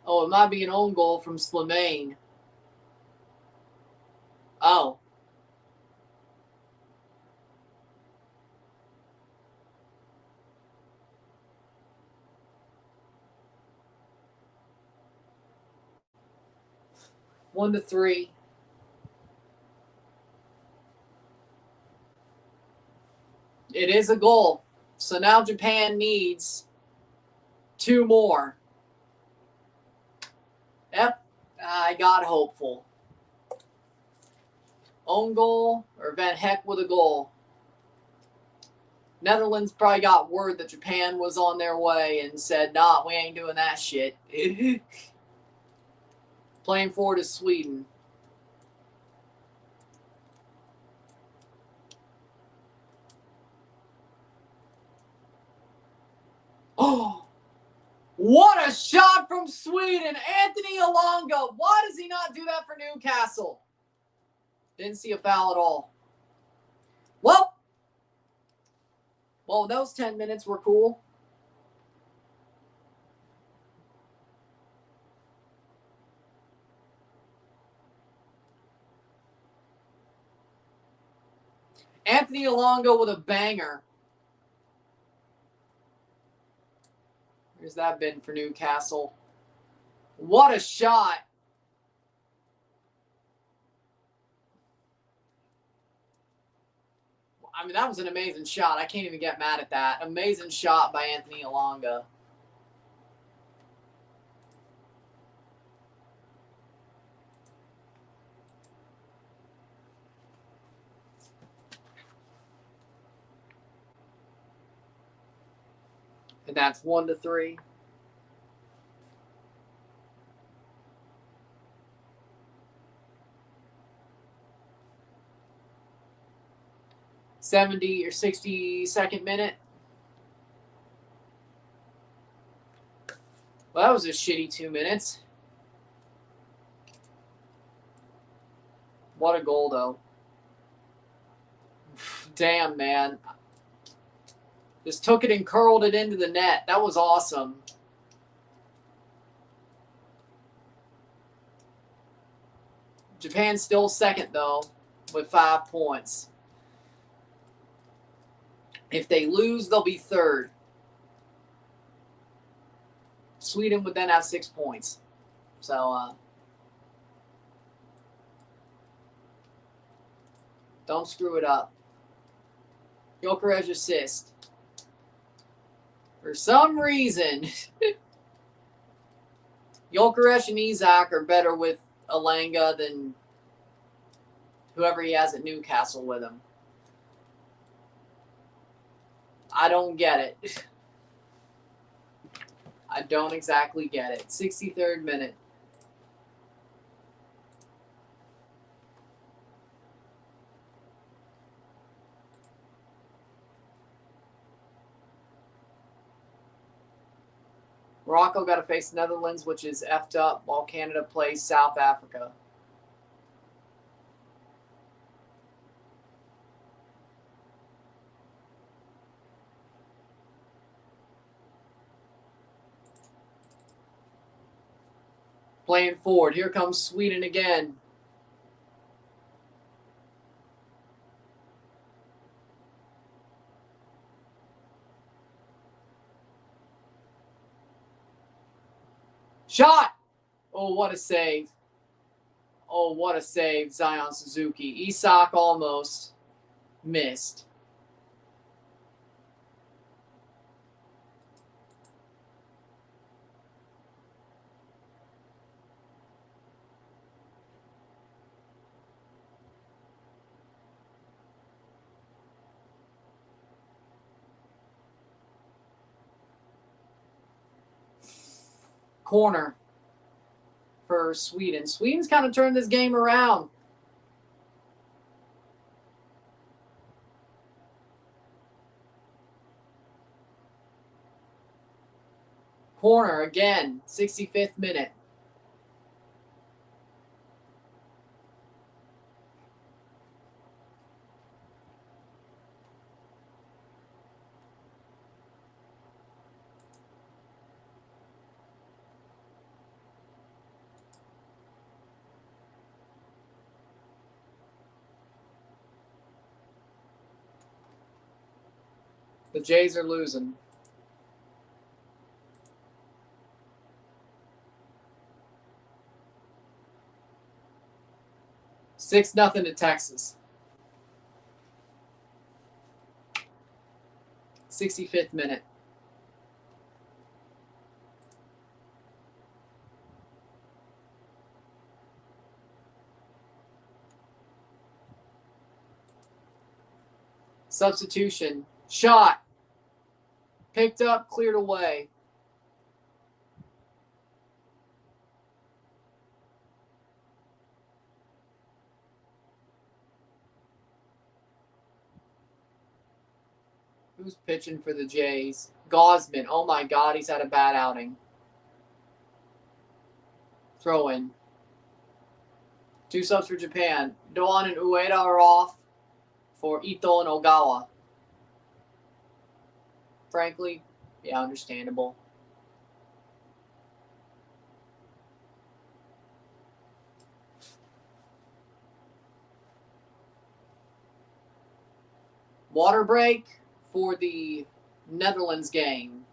Oh, it might be an own goal from Slimane. Oh. One to 3. It is a goal. So now Japan needs 2 more. Yep, I got hopeful. Own goal or Van Heck with a goal. Netherlands probably got word that Japan was on their way and said, nah, we ain't doing that shit. Playing forward is Sweden. Oh, what a shot from Sweden. Anthony Elanga. Why does he not do that for Newcastle? Didn't see a foul at all. Well, those 10 minutes were cool. Anthony Elanga with a banger. Where's that been for Newcastle? What a shot. I mean, that was an amazing shot. I can't even get mad at that. Amazing shot by Anthony Elanga. And that's 1-3. '70 or 62nd minute. Well, that was a shitty 2 minutes. What a goal, though. Damn, man. Just took it and curled it into the net. That was awesome. Japan's still second, though, with 5 points. If they lose, they'll be third. Sweden would then have 6 points. So, don't screw it up. Contreras assist. For some reason, Contreras and Isak are better with Alanga than whoever he has at Newcastle with him. I don't get it. I don't exactly get it. 63rd minute. Morocco got to face Netherlands, which is effed up, while Canada plays South Africa. Playing forward. Here comes Sweden again. Shot! Oh, what a save. Oh, what a save, Zion Suzuki. Isak almost missed. Corner for Sweden. Sweden's kind of turned this game around. Corner again, 65th minute. The Jays are losing. Six nothing to Texas. 65th minute. Substitution. Shot. Picked up, cleared away. Who's pitching for the Jays? Gosman. Oh my God, he's had a bad outing. Throw in. 2 subs for Japan. Dillon and Ueda are off for Ito and Ogawa. Frankly, yeah, understandable. Water break for the Netherlands game.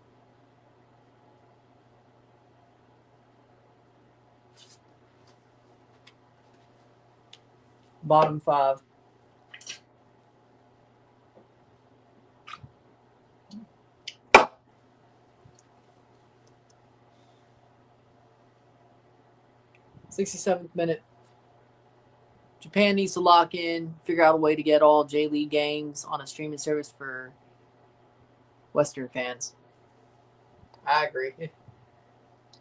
Bottom 5. '67th minute. Japan needs to lock in, figure out a way to get all J-League games on a streaming service for Western fans. I agree.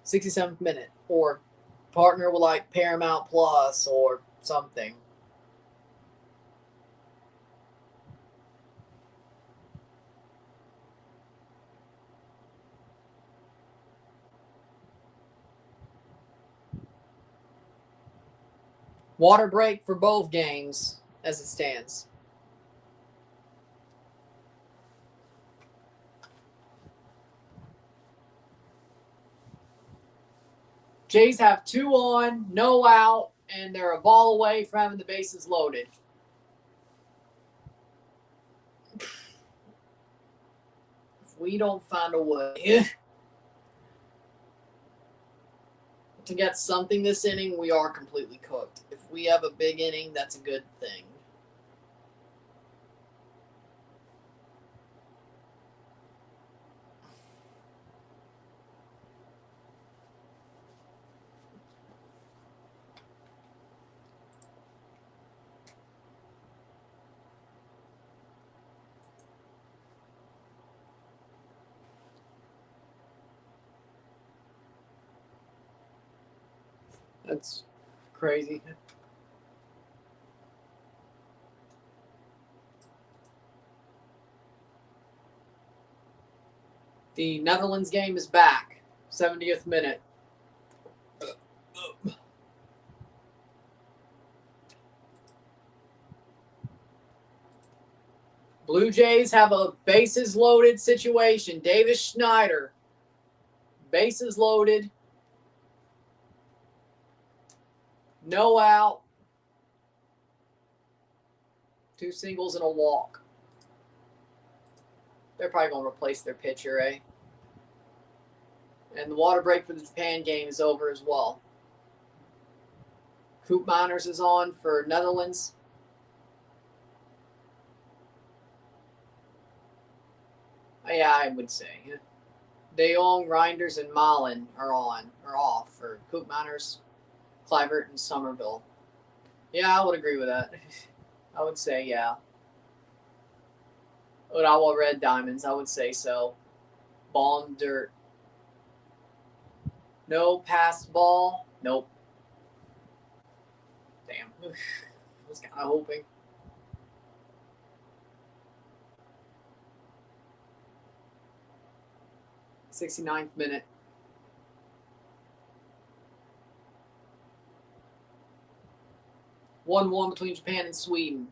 67th minute. Or partner with like Paramount Plus or something. Water break for both games as it stands. Jays have 2 on, no out, and they're a ball away from having the bases loaded. If we don't find a way to get something this inning, we are completely cooked. If we have a big inning, that's a good thing. That's crazy. The Netherlands game is back. 70th minute. Blue Jays have a bases loaded situation. Davis Schneider. Bases loaded. No out. 2 singles and a walk. They're probably going to replace their pitcher, eh? And the water break for the Japan game is over as well. Coop Miners is on for Netherlands. Yeah, I would say. De Jong, Reinders, and Malin are off for Coop Miners, Clivert, and Somerville. Yeah, I would agree with that. I would say, yeah. Ottawa Red Diamonds, I would say so. Ball and dirt. No passed ball. Nope. Damn. I was kind of hoping. '69th minute. (1-1) between Japan and Sweden.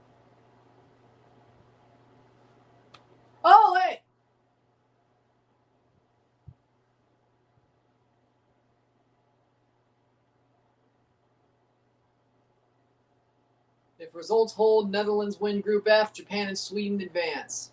Oh, hey! If results hold, Netherlands win Group F, Japan and Sweden advance.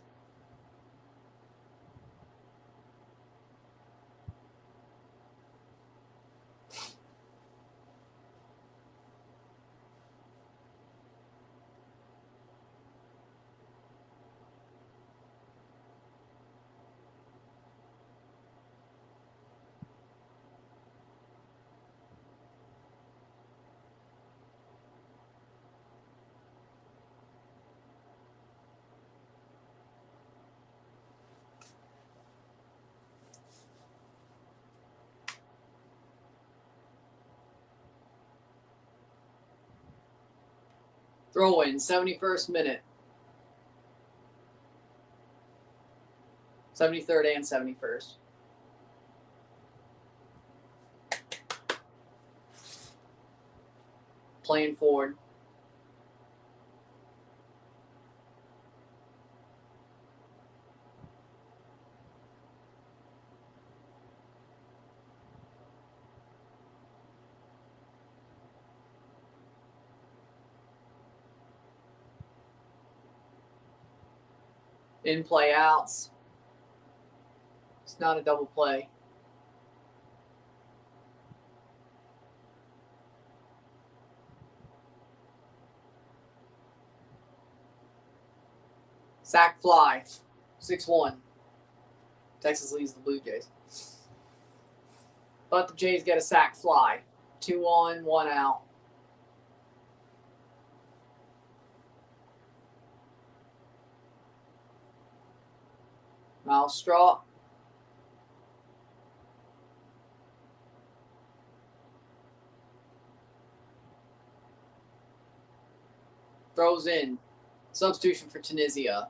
Throw in, 71st minute. 73rd and 71st. Playing forward. In play outs. It's not a double play. Sack fly. 6-1. Texas leads the Blue Jays. But the Jays get a sack fly. 2 on, 1 out. Miles Straw. throws in. Substitution for Tunisia.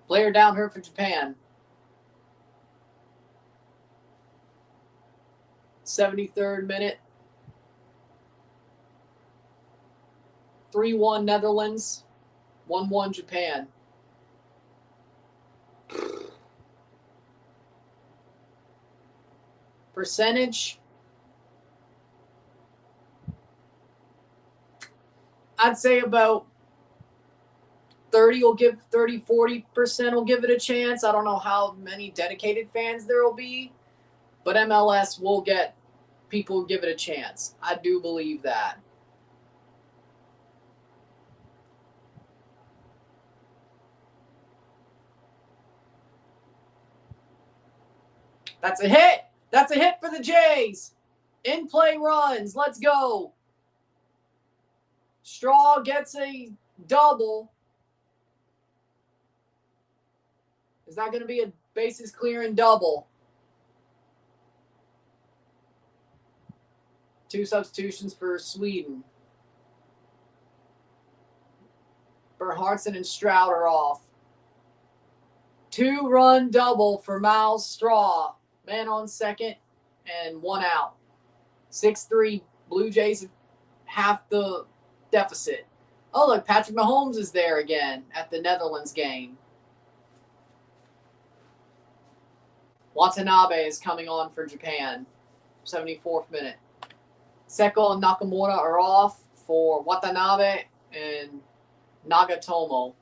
Player down hurt for Japan. 73rd minute. 3-1 Netherlands. 1-1 Japan. Percentage. I'd say about 40% will give it a chance. I don't know how many dedicated fans there will be, but MLS will get people who give it a chance. I do believe that. That's a hit. That's a hit for the Jays. In play runs. Let's go. Straw gets a double. Is that going to be a bases clearing double? 2 substitutions for Sweden. Bernhardsson and Stroud are off. 2-run double for Miles Straw. Man on second and 1 out. 6-3 Blue Jays half the deficit. Oh, look, Patrick Mahomes is there again at the Netherlands game. Watanabe is coming on for Japan. 74th minute. Seko and Nakamura are off for Watanabe and Nagatomo.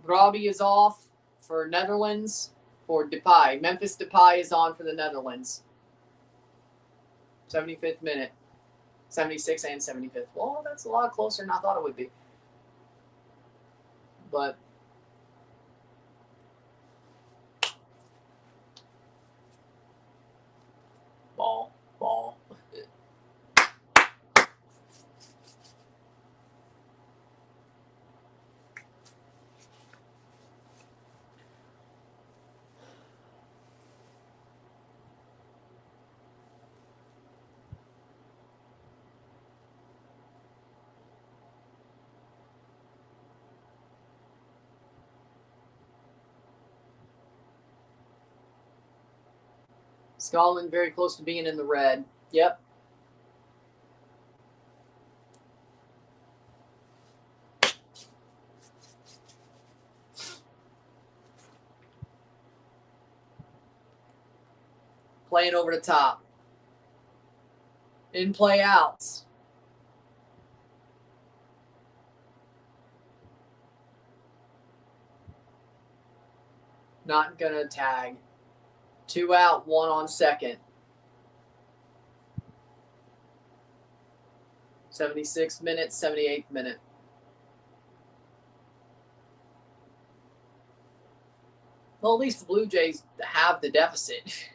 Brabi is off for Netherlands for Depay. Memphis Depay is on for the Netherlands. 75th minute. 76th and 75th. Well, that's a lot closer than I thought it would be. But ball. Scotland very close to being in the red. Yep. Playing over the top. In play outs. Not going to tag. 2 out, 1 on second. 76th minute, 78th minute. Well, at least the Blue Jays have the deficit.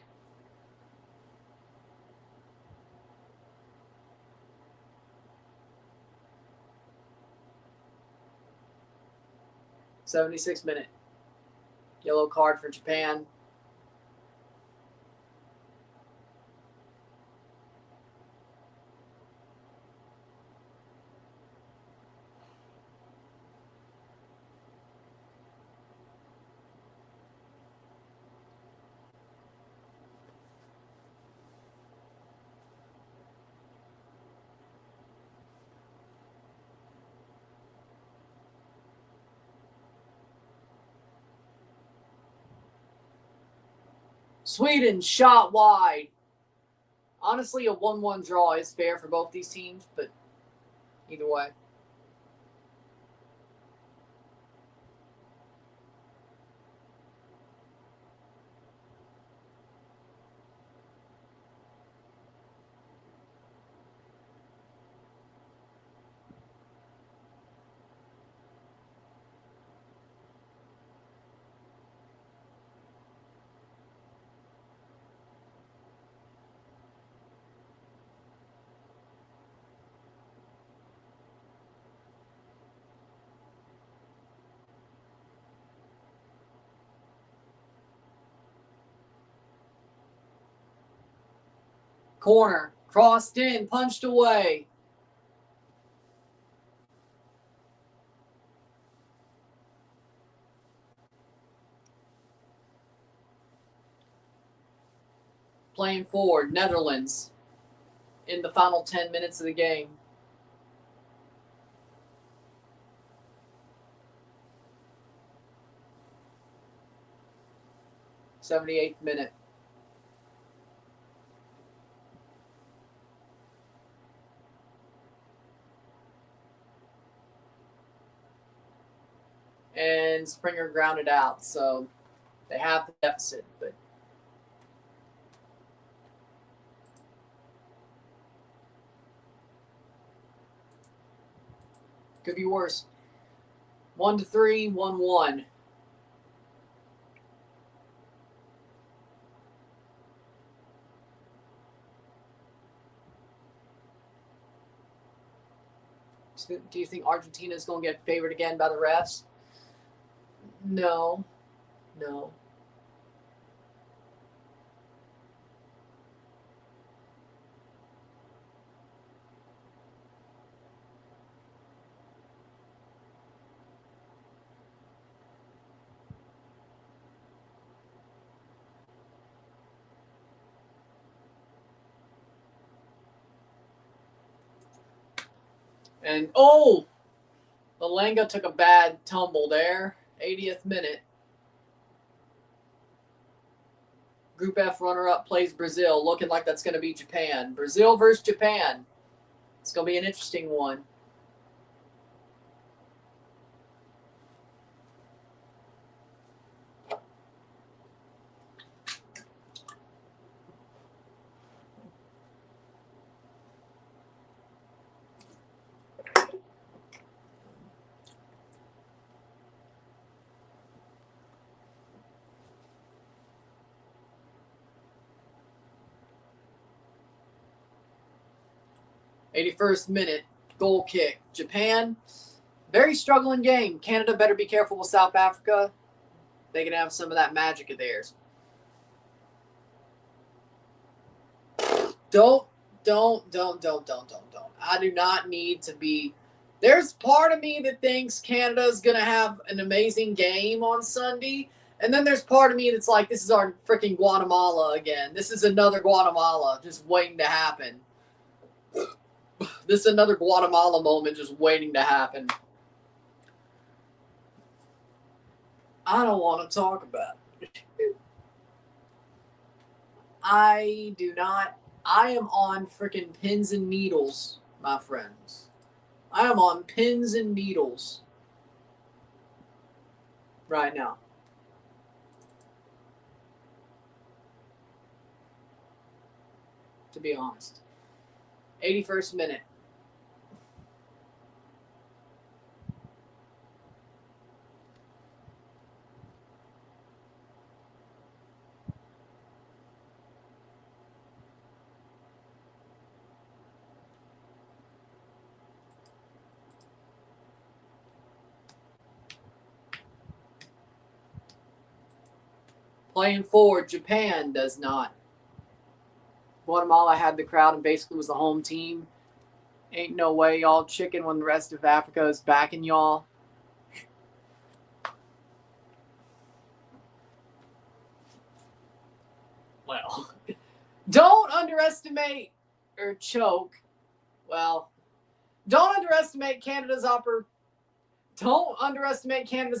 '76th minute. Yellow card for Japan. Sweden shot wide. Honestly, a 1-1 draw is fair for both these teams, but either way. Corner, crossed in, punched away. Playing forward, Netherlands in the final 10 minutes of the game. '78th minute. And Springer grounded out, so they have the deficit, but could be worse. 1-3, 1-1. Do you think Argentina is going to get favored again by the refs? No. And, Malenga took a bad tumble there. 80th minute. Group F runner-up plays Brazil, looking like that's going to be Japan. Brazil versus Japan. It's going to be an interesting one. '81st minute, goal kick. Japan, very struggling game. Canada better be careful with South Africa. They can have some of that magic of theirs. Don't. I do not need to be. There's part of me that thinks Canada's going to have an amazing game on Sunday. And then there's part of me that's like, this is our freaking Guatemala again. This is another Guatemala just waiting to happen. This is another Guatemala moment just waiting to happen. I don't want to talk about it. I do not. I am on freaking pins and needles, my friends. I am on pins and needles right now. To be honest. 81st minute. Playing forward, Japan does not. Guatemala had the crowd and basically was the home team. Ain't no way y'all chicken when the rest of Africa is backing y'all. Well, don't underestimate or choke. Well, don't underestimate Canada's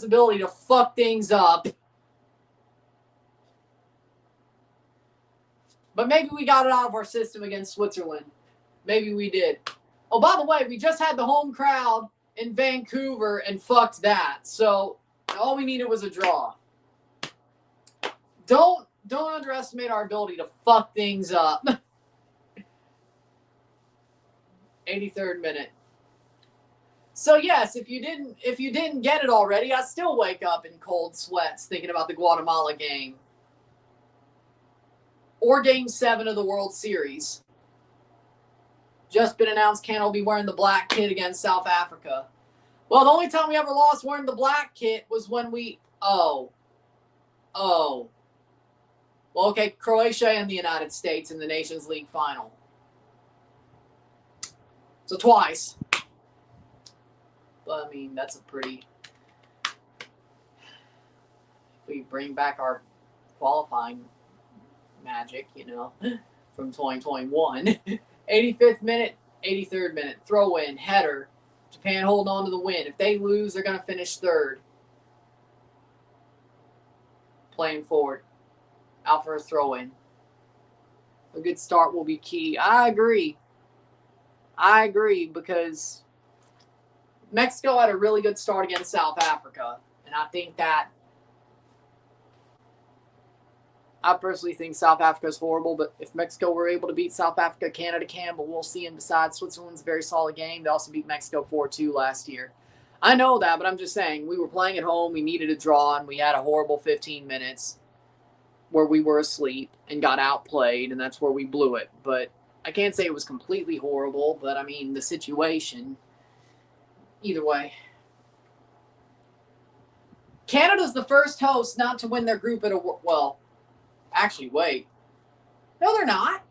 ability to fuck things up. But maybe we got it out of our system against Switzerland. Maybe we did. Oh, by the way, we just had the home crowd in Vancouver and fucked that. So all we needed was a draw. Don't underestimate our ability to fuck things up. 83rd minute. So yes, if you didn't get it already, I still wake up in cold sweats thinking about the Guatemala game. Or Game 7 of the World Series. Just been announced Canada will be wearing the black kit against South Africa. Well, the only time we ever lost wearing the black kit was when we... Oh. Well, okay, Croatia and the United States in the Nations League final. So twice. But, I mean, that's a pretty... If we bring back our qualifying magic, you know, from 2021. 85th minute, 83rd minute. Throw in, header. Japan holding on to the win. If they lose, they're going to finish third. Playing forward. Out for a throw in. A good start will be key. I agree because Mexico had a really good start against South Africa. And I think that I personally think South Africa is horrible, but if Mexico were able to beat South Africa, Canada can, but we'll see. And besides, Switzerland's a very solid game. They also beat Mexico 4-2 last year. I know that, but I'm just saying, we were playing at home, we needed a draw, and we had a horrible 15 minutes where we were asleep and got outplayed, and that's where we blew it. But I can't say it was completely horrible, but I mean, the situation, either way. Canada's the first host not to win their group at a, well, actually, wait. No, they're not.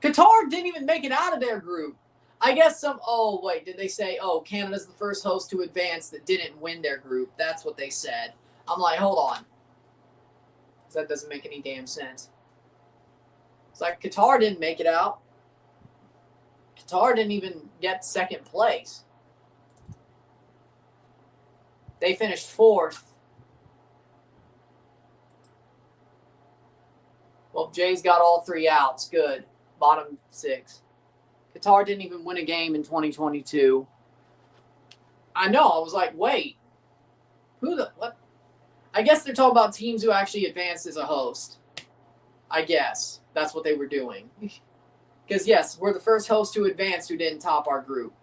Qatar didn't even make it out of their group. I guess some... Oh, wait. Did they say, oh, Canada's the first host to advance that didn't win their group? That's what they said. I'm like, hold on. Because that doesn't make any damn sense. It's like Qatar didn't make it out. Qatar didn't even get second place. They finished fourth. Well, Jay's got all 3 outs. Good. Bottom 6. Qatar didn't even win a game in 2022. I know. I was like, wait. Who the... What? I guess they're talking about teams who actually advanced as a host. I guess. That's what they were doing. Because, yes, we're the first host to advance who didn't top our group.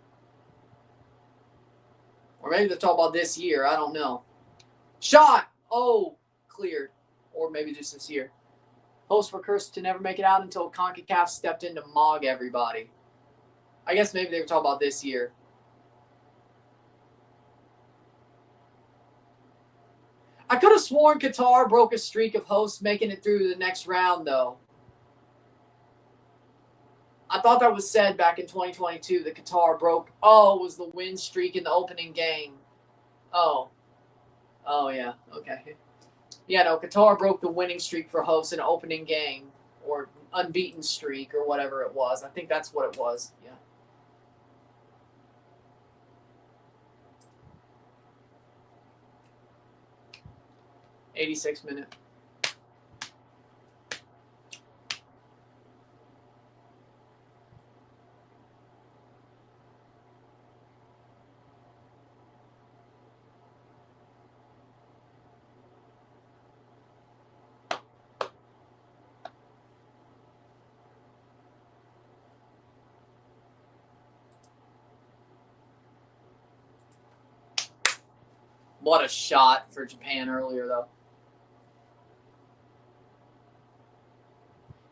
Or maybe they're talking about this year. I don't know. Shot! Oh, cleared. Or maybe just this year. Hosts were cursed to never make it out until CONCACAF stepped in to mog everybody. I guess maybe they were talking about this year. I could have sworn Qatar broke a streak of hosts making it through the next round, though. I thought that was said back in 2022 that Qatar broke. Oh, it was the win streak in the opening game. Oh. Oh, yeah. Okay. Yeah, no, Qatar broke the winning streak for hosts in an opening game. Or unbeaten streak or whatever it was. I think that's what it was. Yeah. '86 minute. What a shot for Japan earlier, though.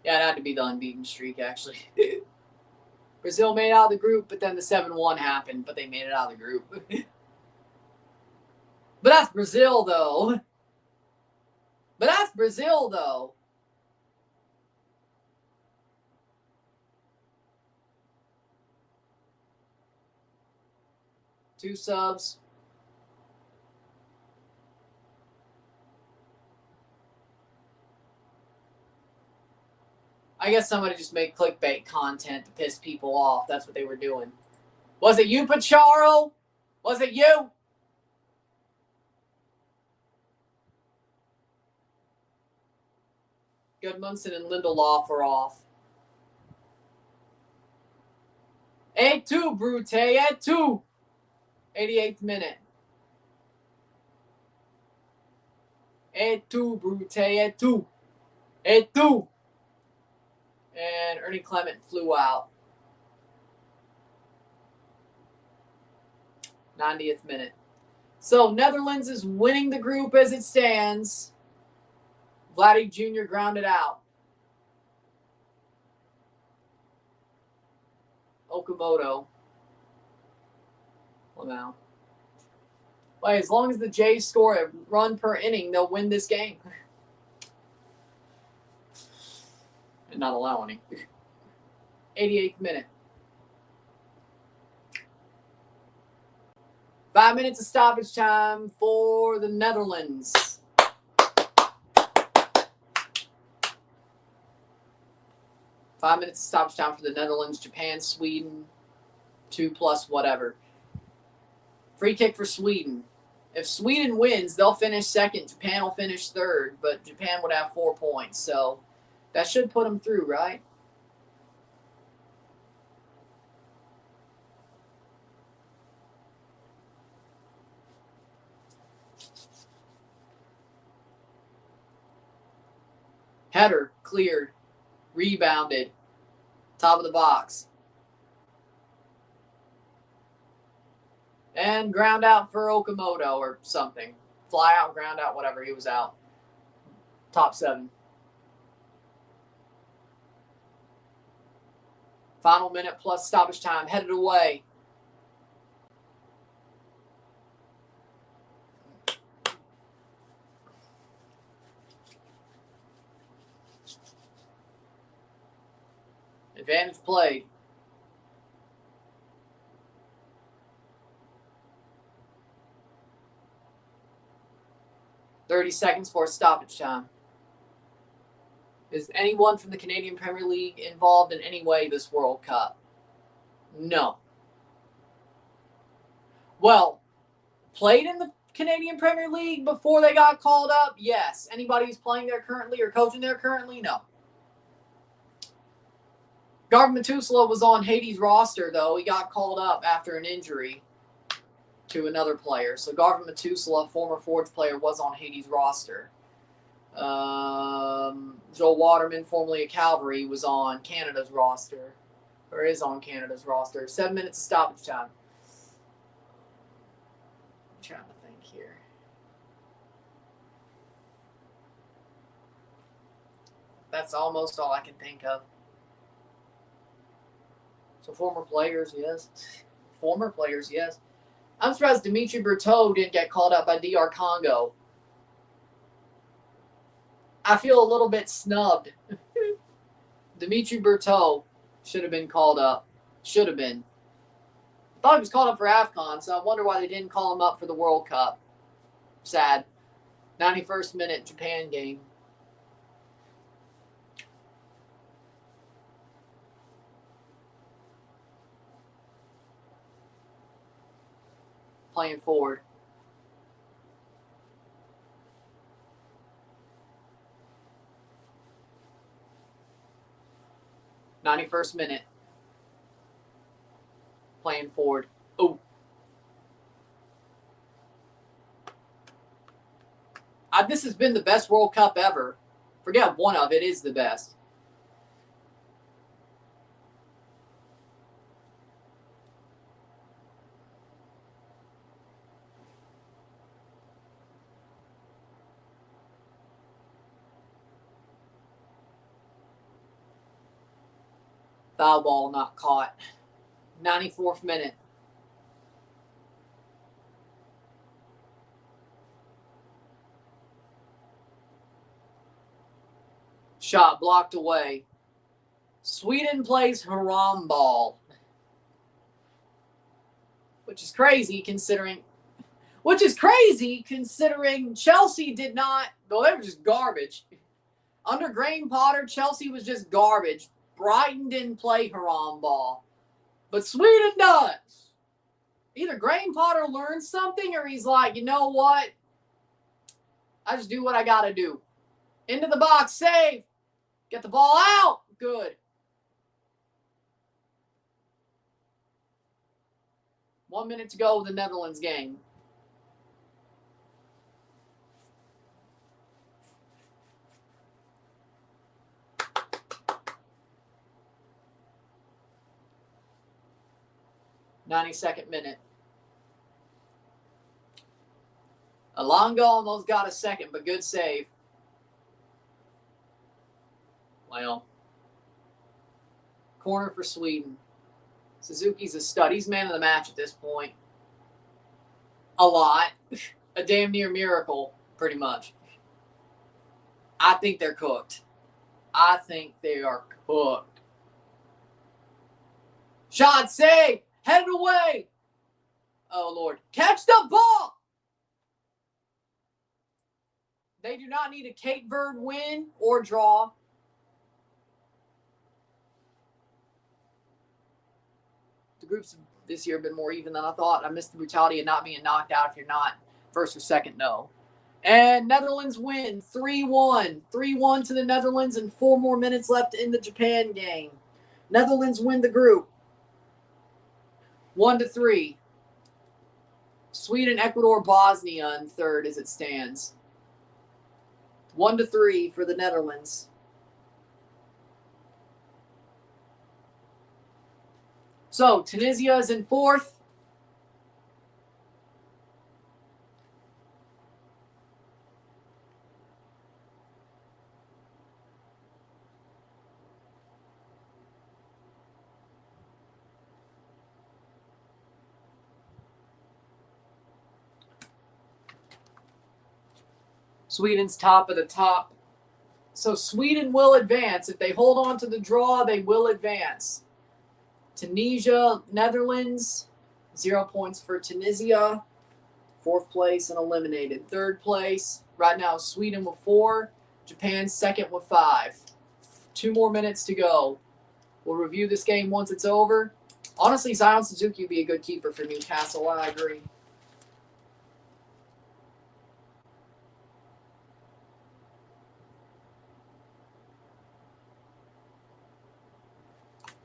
Yeah, it had to be the unbeaten streak, actually. Brazil made it out of the group, but then the 7-1 happened, but they made it out of the group. But that's Brazil, though. Two subs. I guess somebody just made clickbait content to piss people off. That's what they were doing. Was it you, Pacharo? Was it you? Gudmundsson and Lindelof are off. 8-2, Brute, 8-2. 88th minute. 8-2, Brute, 8-2. 8-2. And Ernie Clement flew out. 90th minute. So Netherlands is winning the group as it stands. Vladdy Jr. grounded out. Okamoto. Well, now. Well, as long as the Jays score a run per inning, they'll win this game. And not allow any. 88th minute. 5 minutes of stoppage time for the Netherlands. Five minutes of stoppage time for the Netherlands, Japan, Sweden, 2+ whatever. Free kick for Sweden. If Sweden wins, they'll finish second. Japan will finish third, but Japan would have 4 points. So that should put them through, right? Header, cleared, rebounded, top of the box. And ground out for Okamoto or something. Fly out, ground out, whatever. He was out. Top 7. Final minute plus stoppage time. Headed away. Advantage played. $30 seconds for stoppage time. Is anyone from the Canadian Premier League involved in any way this World Cup? No. Well, played in the Canadian Premier League before they got called up? Yes. Anybody who's playing there currently or coaching there currently? No. Garvin Metusala was on Haiti's roster, though. He got called up after an injury to another player. So Garvin Metusala, former Forge player, was on Haiti's roster. Joel Waterman, formerly of Calvary, was on Canada's roster. Or is on Canada's roster. 7 minutes of stoppage time. I'm trying to think here. That's almost all I can think of. So former players, yes. Former players, yes. I'm surprised Dimitri Berteau didn't get called up by DR Congo. I feel a little bit snubbed. Dimitri Berteau should have been called up. Should have been. I thought he was called up for AFCON, so I wonder why they didn't call him up for the World Cup. Sad. 91st minute Japan game. Playing forward. '91st minute. Playing forward. Oh. This has been the best World Cup ever. Forget one of it is the best. Foul ball not caught. 94th minute. Shot blocked away. Sweden plays haram ball. Which is crazy considering Chelsea did not, though they were just garbage. Under Graham Potter, Chelsea was just garbage. Brighton didn't play haram ball. But Sweden does. Either Graham Potter learned something or he's like, you know what? I just do what I got to do. Into the box, save. Get the ball out. Good. 1 minute to go with the Netherlands game. (92nd minute). Alongo almost got a second, but good save. Well, corner for Sweden. Suzuki's a stud. He's man of the match at this point. A lot. A damn near miracle, pretty much. I think they're cooked. I think they are cooked. Shot save. Headed away. Oh, Lord. Catch the ball. They do not need a Cape Verde win or draw. The groups this year have been more even than I thought. I missed the brutality of not being knocked out if you're not first or second, no. And Netherlands win 3-1. 3-1 to the Netherlands and 4 more minutes left in the Japan game. Netherlands win the group 1-3. Sweden, Ecuador, Bosnia in third as it stands. 1-3 for the Netherlands. So Tunisia is in fourth. Sweden's top of the top. So Sweden will advance. If they hold on to the draw, they will advance. Tunisia, Netherlands, 0 points for Tunisia. 4th place and eliminated. 3rd place, right now, Sweden with 4. Japan second with 5. 2 more minutes to go. We'll review this game once it's over. Honestly, Zion Suzuki would be a good keeper for Newcastle. I agree.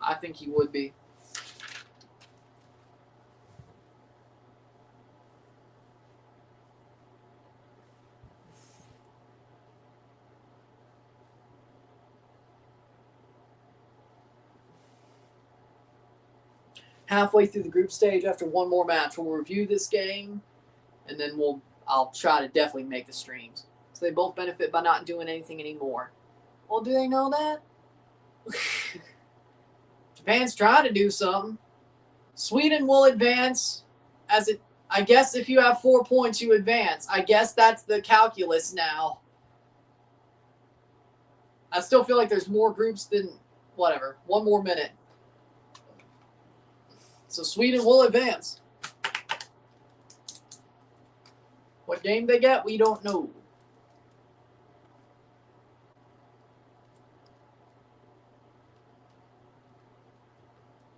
I think he would be. Halfway through the group stage, after 1 more match, we'll review this game, and then I'll try to definitely make the streams. So they both benefit by not doing anything anymore. Well, do they know that? Japan's trying to do something. Sweden will advance as it. I guess if you have 4 points, you advance. I guess that's the calculus now. I still feel like there's more groups than whatever. 1 more minute. So Sweden will advance. What game they get, we don't know.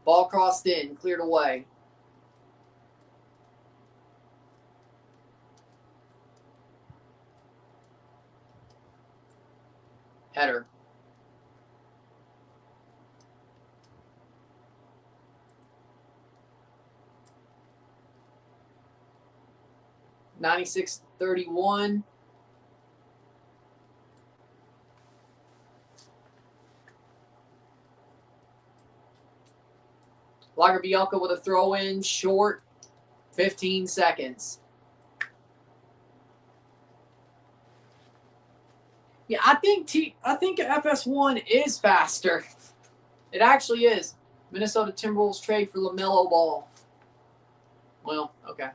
Ball crossed in, cleared away. Header. (96-31). Lagerbielke with a throw-in, short, 15 seconds. Yeah, I think FS1 is faster. It actually is. Minnesota Timberwolves trade for LaMelo Ball. Well, okay.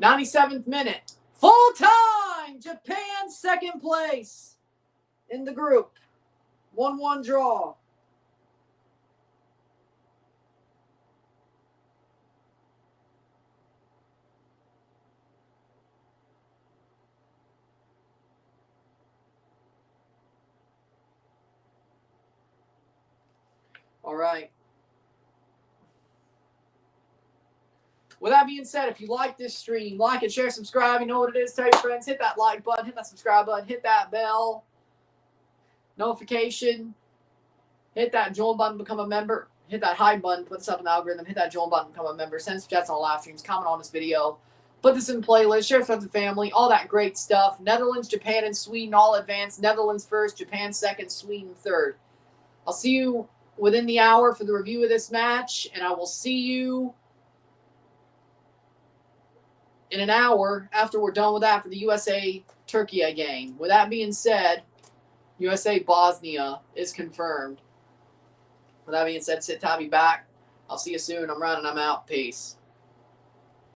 97th minute. Full time! Japan second place in the group. 1-1 draw. All right. With that being said, if you like this stream, like it, share, subscribe. You know what it is. Tell your friends. Hit that like button. Hit that subscribe button. Hit that bell. notification. Hit that join button, become a member. Hit that hide button, put this up in the algorithm. Hit that join button, become a member. Send chats on live streams. Comment on this video. Put this in playlist. Share with the family. All that great stuff. Netherlands, Japan, and Sweden all advanced. Netherlands first, Japan second, Sweden third. I'll see you within the hour for the review of this match, and I will see you in an hour after we're done with that for the USA-Turkey game. With that being said, USA-Bosnia is confirmed. With that being said, sit tight, be back. I'll see you soon. I'm running. I'm out. Peace.